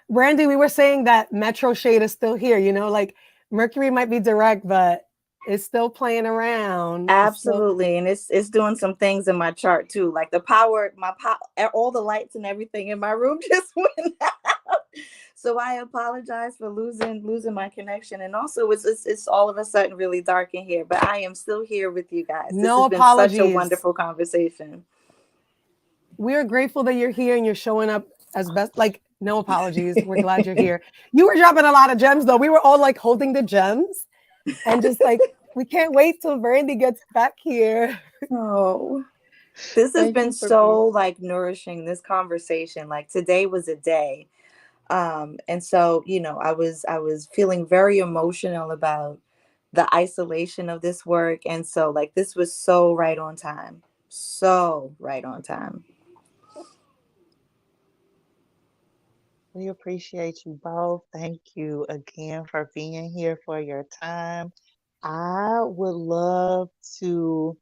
Brandy, we were saying that Metro shade is still here, like Mercury might be direct, but It's still playing around. Absolutely, and it's doing some things in my chart too, like the power, all the lights and everything in my room just went out. So I apologize for losing my connection, and also it's all of a sudden really dark in here, but I am still here with you guys. This No has been such a apologies. wonderful conversation. We're grateful that you're here and you're showing up as best. Like, no apologies. We're glad you're here. You were dropping a lot of gems, though. We were all like holding the gems and just like, we can't wait till Brandy gets back here. Oh, this has Thank been you for so being. like nourishing, this conversation. Like today was a day. And so, I was feeling very emotional about the isolation of this work. And so like this was so right on time. So right on time. We appreciate you both. Thank you again for being here, for your time. I would love to,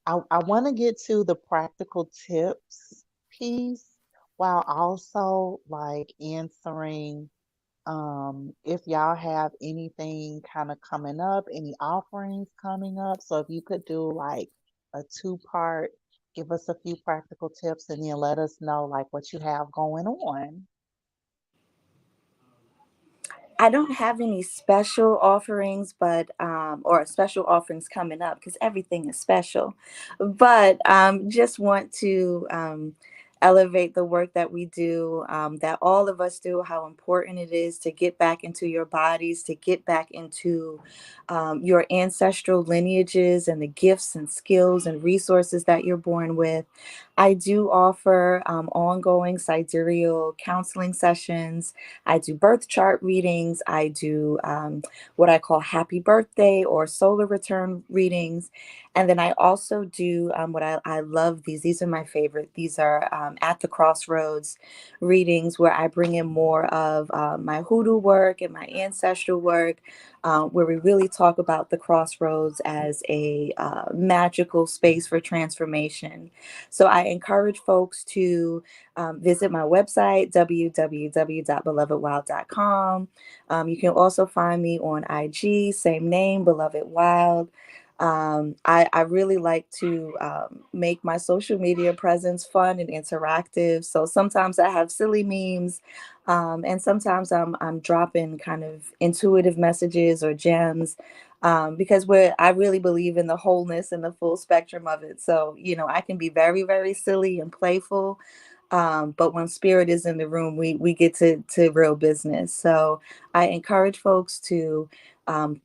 I want to get to the practical tips piece while also like answering if y'all have anything kind of coming up, any offerings coming up. So if you could do like a two-part, give us a few practical tips and then let us know like what you have going on. I don't have any special offerings, but or special offerings coming up because everything is special. But just want to elevate the work that we do, that all of us do. How important it is to get back into your bodies, to get back into your ancestral lineages and the gifts and skills and resources that you're born with. I do offer ongoing sidereal counseling sessions. I do birth chart readings. I do what I call happy birthday or solar return readings. And then I also do what I love these. These are my favorite. These are at the crossroads readings where I bring in more of my hoodoo work and my ancestral work, where we really talk about the crossroads as a magical space for transformation. So I encourage folks to visit my website, www.belovedwild.com. You can also find me on IG, same name, Beloved Wild. I really like to make my social media presence fun and interactive. So sometimes I have silly memes, and sometimes I'm dropping kind of intuitive messages or gems, because I really believe in the wholeness and the full spectrum of it. So I can be very, very silly and playful. But when spirit is in the room, we get to real business. So I encourage folks to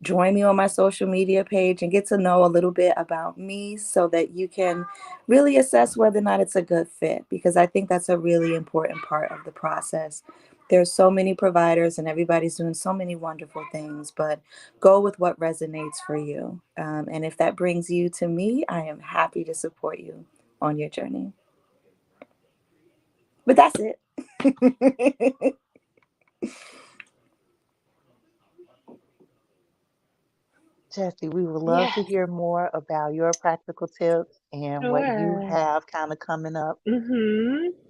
join me on my social media page and get to know a little bit about me so that you can really assess whether or not it's a good fit, because I think that's a really important part of the process. There's so many providers and everybody's doing so many wonderful things, but go with what resonates for you. And if that brings you to me, I am happy to support you on your journey. But that's it. Jesse, we would love to Yes, hear more about your practical tips and what you sure. have kind of coming up.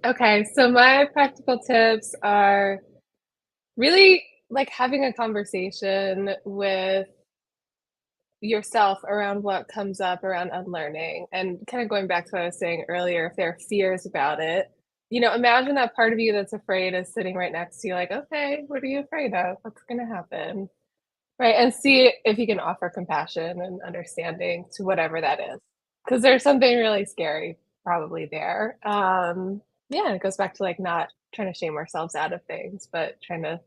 Okay, so my practical tips are really like having a conversation with yourself around what comes up around unlearning, and kind of going back to what I was saying earlier, if there are fears about it, imagine that part of you that's afraid is sitting right next to you, like, okay, what are you afraid of? What's going to happen? Right. And see if you can offer compassion and understanding to whatever that is. Because there's something really scary probably there. Yeah, and it goes back to like not trying to shame ourselves out of things, but trying to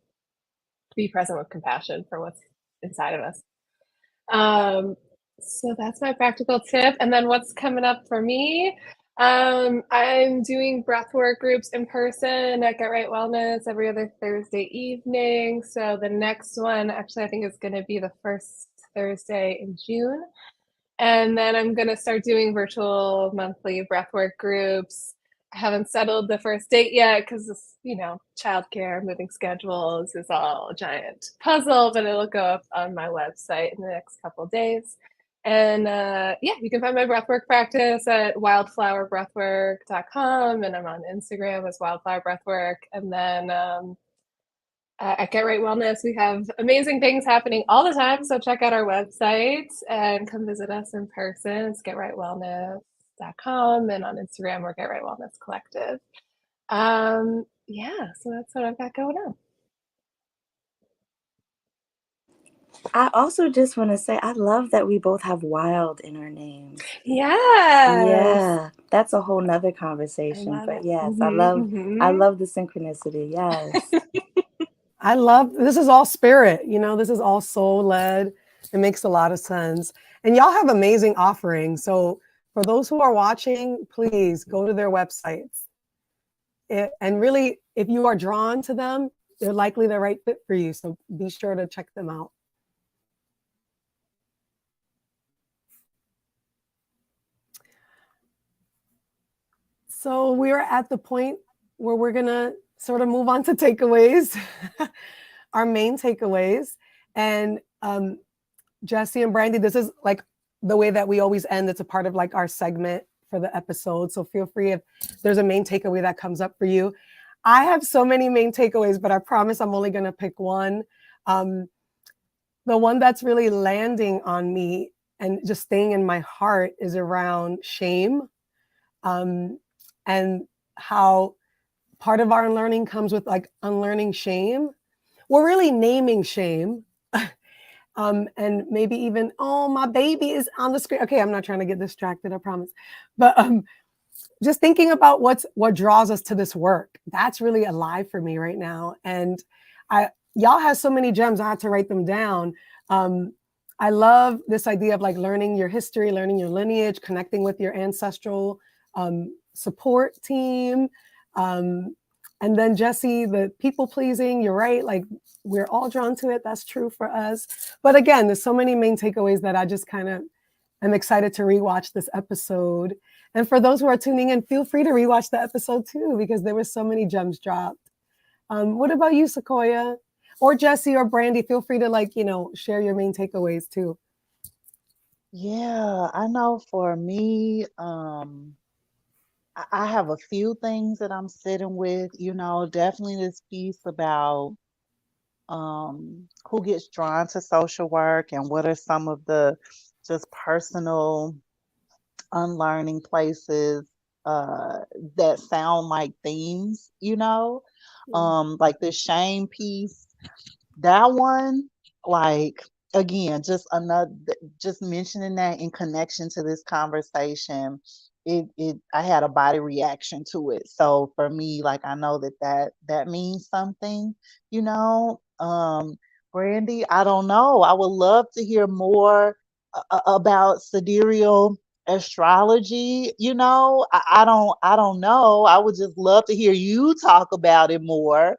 be present with compassion for what's inside of us. Um, so that's my practical tip. And then what's coming up for me? I'm doing breathwork groups in person at Get Right Wellness every other Thursday evening. So the next one, actually, I think is going to be the first Thursday in June. And then I'm going to start doing virtual monthly breathwork groups. I haven't settled the first date yet because, childcare, moving schedules is all a giant puzzle, but it'll go up on my website in the next couple of days. And yeah, you can find my breathwork practice at wildflowerbreathwork.com. And I'm on Instagram as Wildflower Breathwork. And then at Get Right Wellness, we have amazing things happening all the time. So check out our website and come visit us in person. It's getrightwellness.com, and on Instagram, we're Get Right Wellness Collective. Yeah, so that's what I've got going on. I also just want to say I love that we both have wild in our names. Yes. Yeah, that's a whole nother I conversation. love But it. yes, I Mm-hmm. love the synchronicity. Yes. I love this is all spirit, this is all soul led. It makes a lot of sense. And y'all have amazing offerings. So for those who are watching, please go to their websites. And really, if you are drawn to them, they're likely the right fit for you. So be sure to check them out. So we're at the point where we're going to sort of move on to takeaways, our main takeaways. And Jesse and Brandy, this is like the way that we always end. It's a part of like our segment for the episode. So feel free if there's a main takeaway that comes up for you. I have so many main takeaways, but I promise I'm only going to pick one. The one that's really landing on me and just staying in my heart is around shame, and how part of our unlearning comes with like unlearning shame. We're really naming shame. And maybe even, oh, my baby is on the screen. Okay, I'm not trying to get distracted, I promise. But just thinking about what draws us to this work, that's really alive for me right now. And y'all have so many gems, I had to write them down. I love this idea of like learning your history, learning your lineage, connecting with your ancestral support team. And then Jesse, the people pleasing, you're right. Like we're all drawn to it. That's true for us. But again, there's so many main takeaways that I just kind of am excited to rewatch this episode. And for those who are tuning in, feel free to rewatch the episode too, because there were so many gems dropped. What about you, Sequoia? Or Jesse or Brandy? Feel free to share your main takeaways too. Yeah, I know for me, I have a few things that I'm sitting with, definitely this piece about who gets drawn to social work and what are some of the just personal unlearning places that sound like themes, like the shame piece. That one, like again, just mentioning that in connection to this conversation, I had a body reaction to it. So for me, like I know that means something, you know. Brandy, I don't know. I would love to hear more about sidereal astrology. I don't know. I would just love to hear you talk about it more.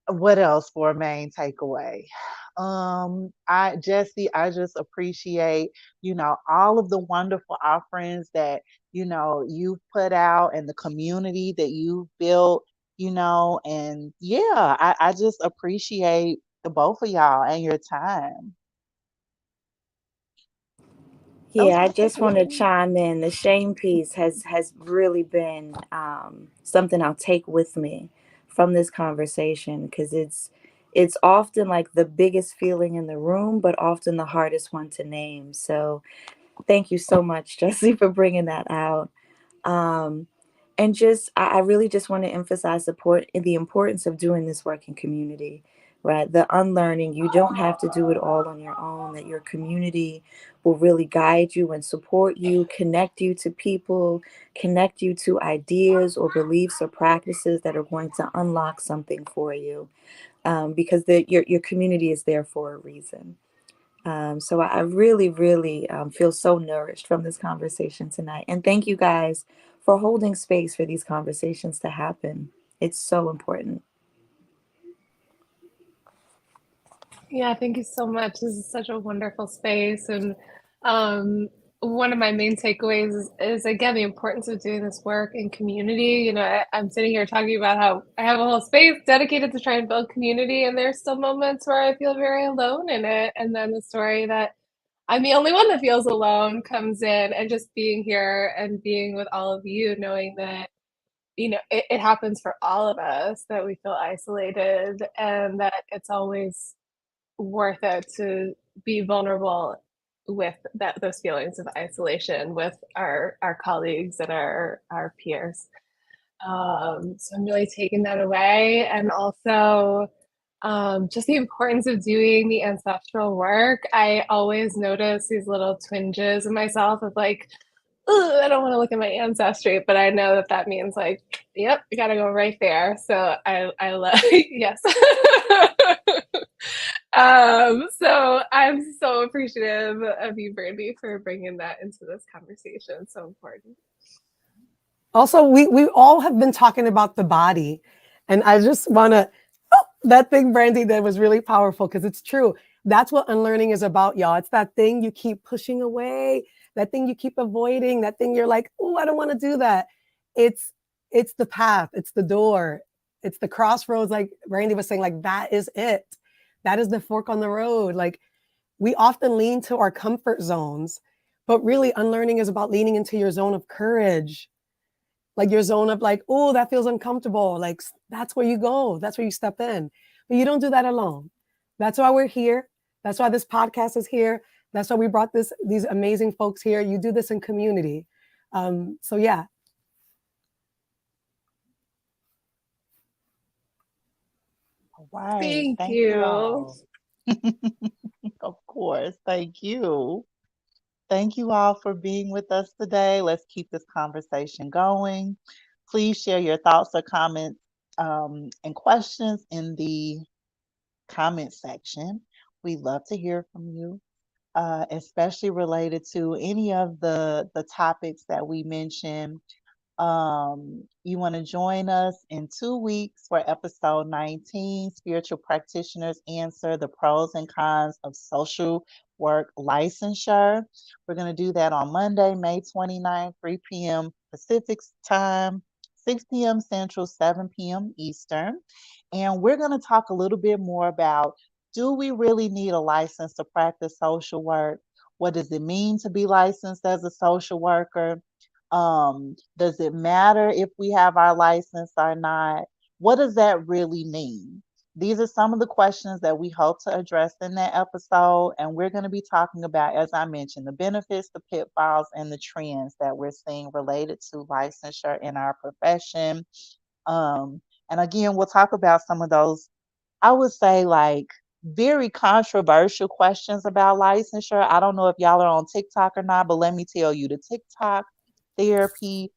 What else for a main takeaway? I just appreciate, all of the wonderful offerings that, you've put out and the community that you've built, and yeah, I just appreciate the both of y'all and your time. Those Yeah, I my just want to takeaways. chime in. The shame piece has really been something I'll take with me from this conversation, because it's often like the biggest feeling in the room, but often the hardest one to name. So thank you so much, Jesse, for bringing that out. Um, and I really just want to emphasize the importance of doing this work in community, right? The unlearning, you don't have to do it all on your own, that your community will really guide you and support you, connect you to people, connect you to ideas or beliefs or practices that are going to unlock something for you, because your community is there for a reason. So I really, really feel so nourished from this conversation tonight. And thank you guys for holding space for these conversations to happen. It's so important. Yeah, thank you so much. This is such a wonderful space. And one of my main takeaways is, again, the importance of doing this work in community. I'm sitting here talking about how I have a whole space dedicated to try and build community, and there's still moments where I feel very alone in it. And then the story that I'm the only one that feels alone comes in, and just being here and being with all of you, knowing that it happens for all of us that we feel isolated, and that it's always worth it to be vulnerable with those feelings of isolation with our colleagues and our peers. So I'm really taking that away, and also just the importance of doing the ancestral work. I always notice these little twinges in myself of like, I don't want to look at my ancestry, but I know that means like, yep, you got to go right there. So I love, yes. So I'm so appreciative of you, Brandy, for bringing that into this conversation. It's so important. Also, we all have been talking about the body, and I just want to, that thing Brandy did was really powerful, because it's true. That's what unlearning is about, y'all. It's that thing you keep pushing away, that thing you keep avoiding, that thing you're like, oh, I don't want to do that. It's the path, it's the door, it's the crossroads. Like Brandy was saying, like that is it. That is the fork on the road. Like we often lean to our comfort zones, but really unlearning is about leaning into your zone of courage. Like your zone of like, oh, that feels uncomfortable. Like that's where you go. That's where you step in. But you don't do that alone. That's why we're here. That's why this podcast is here. That's why we brought these amazing folks here. You do this in community. So yeah. All right. Thank Thank you. you all. Of course. Thank you. Thank you all for being with us today. Let's keep this conversation going. Please share your thoughts or comments and questions in the comment section. We'd love to hear from you, especially related to any of the topics that we mentioned. You want to join us in 2 weeks for episode 19, Spiritual Practitioners Answer the Pros and Cons of Social Work Licensure. We're going to do that on Monday, May 29th, 3 p.m. Pacific time, 6 p.m. Central, 7 p.m. Eastern. And we're going to talk a little bit more about, do we really need a license to practice social work? What does it mean to be licensed as a social worker? Does it matter if we have our license or not? What does that really mean? These are some of the questions that we hope to address in that episode. And we're going to be talking about, as I mentioned, the benefits, the pitfalls, and the trends that we're seeing related to licensure in our profession. And again, we'll talk about some of those, I would say, like very controversial questions about licensure. I don't know if y'all are on TikTok or not, but let me tell you, the TikTok therapy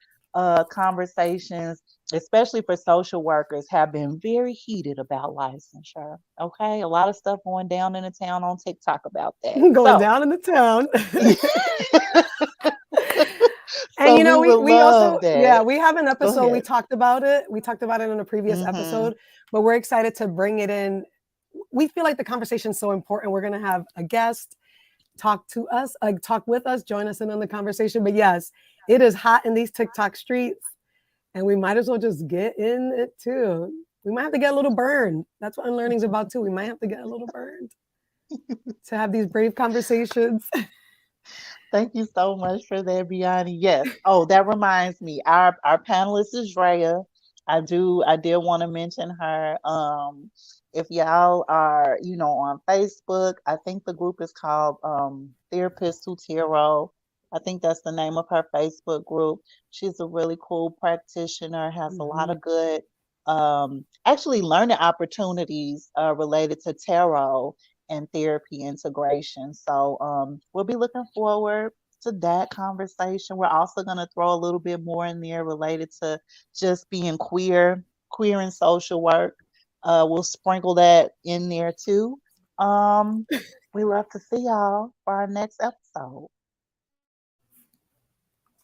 conversations, especially for social workers, have been very heated about licensure. Okay, a lot of stuff going down in the town on TikTok about that. Going down in the town. And So we also, that. we have an episode. We ahead. talked about it. We talked about it in a previous episode, but we're excited to bring it in. We feel like the conversation is so important. We're going to have a guest talk to us, talk with us, join us in on the conversation. But yes, it is hot in these TikTok streets, and we might as well just get in it too. We might have to get a little burned. That's what unlearning is about too. We might have to get a little burned to have these brave conversations. Thank you so much for that, Biani. Yes. Oh, that reminds me. Our panelist is Drea. I did want to mention her. If y'all are, on Facebook, I think the group is called Therapist Utero. I think that's the name of her Facebook group. She's a really cool practitioner, has a lot of good actually learning opportunities related to tarot and therapy integration. So we'll be looking forward to that conversation. We're also going to throw a little bit more in there related to just being queer in social work. We'll sprinkle that in there too. We love to see y'all for our next episode.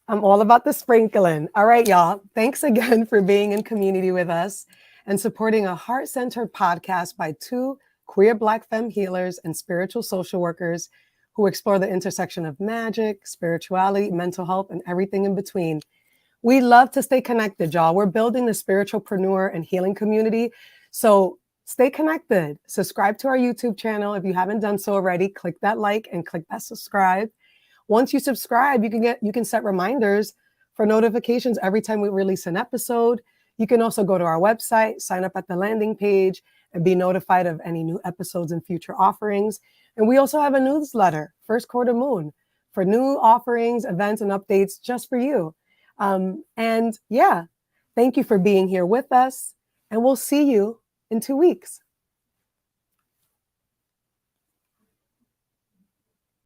I'm all about the sprinkling. All right, y'all. Thanks again for being in community with us and supporting a heart-centered podcast by two queer Black femme healers and spiritual social workers who explore the intersection of magic, spirituality, mental health, and everything in between. We love to stay connected, y'all. We're building the spiritualpreneur and healing community. So stay connected. Subscribe to our YouTube channel. If you haven't done so already, click that like and click that subscribe. Once you subscribe, you can set reminders for notifications every time we release an episode. You can also go to our website, sign up at the landing page, and be notified of any new episodes and future offerings. And we also have a newsletter, First Quarter Moon, for new offerings, events, and updates just for you. And yeah, thank you for being here with us. And we'll see you in 2 weeks.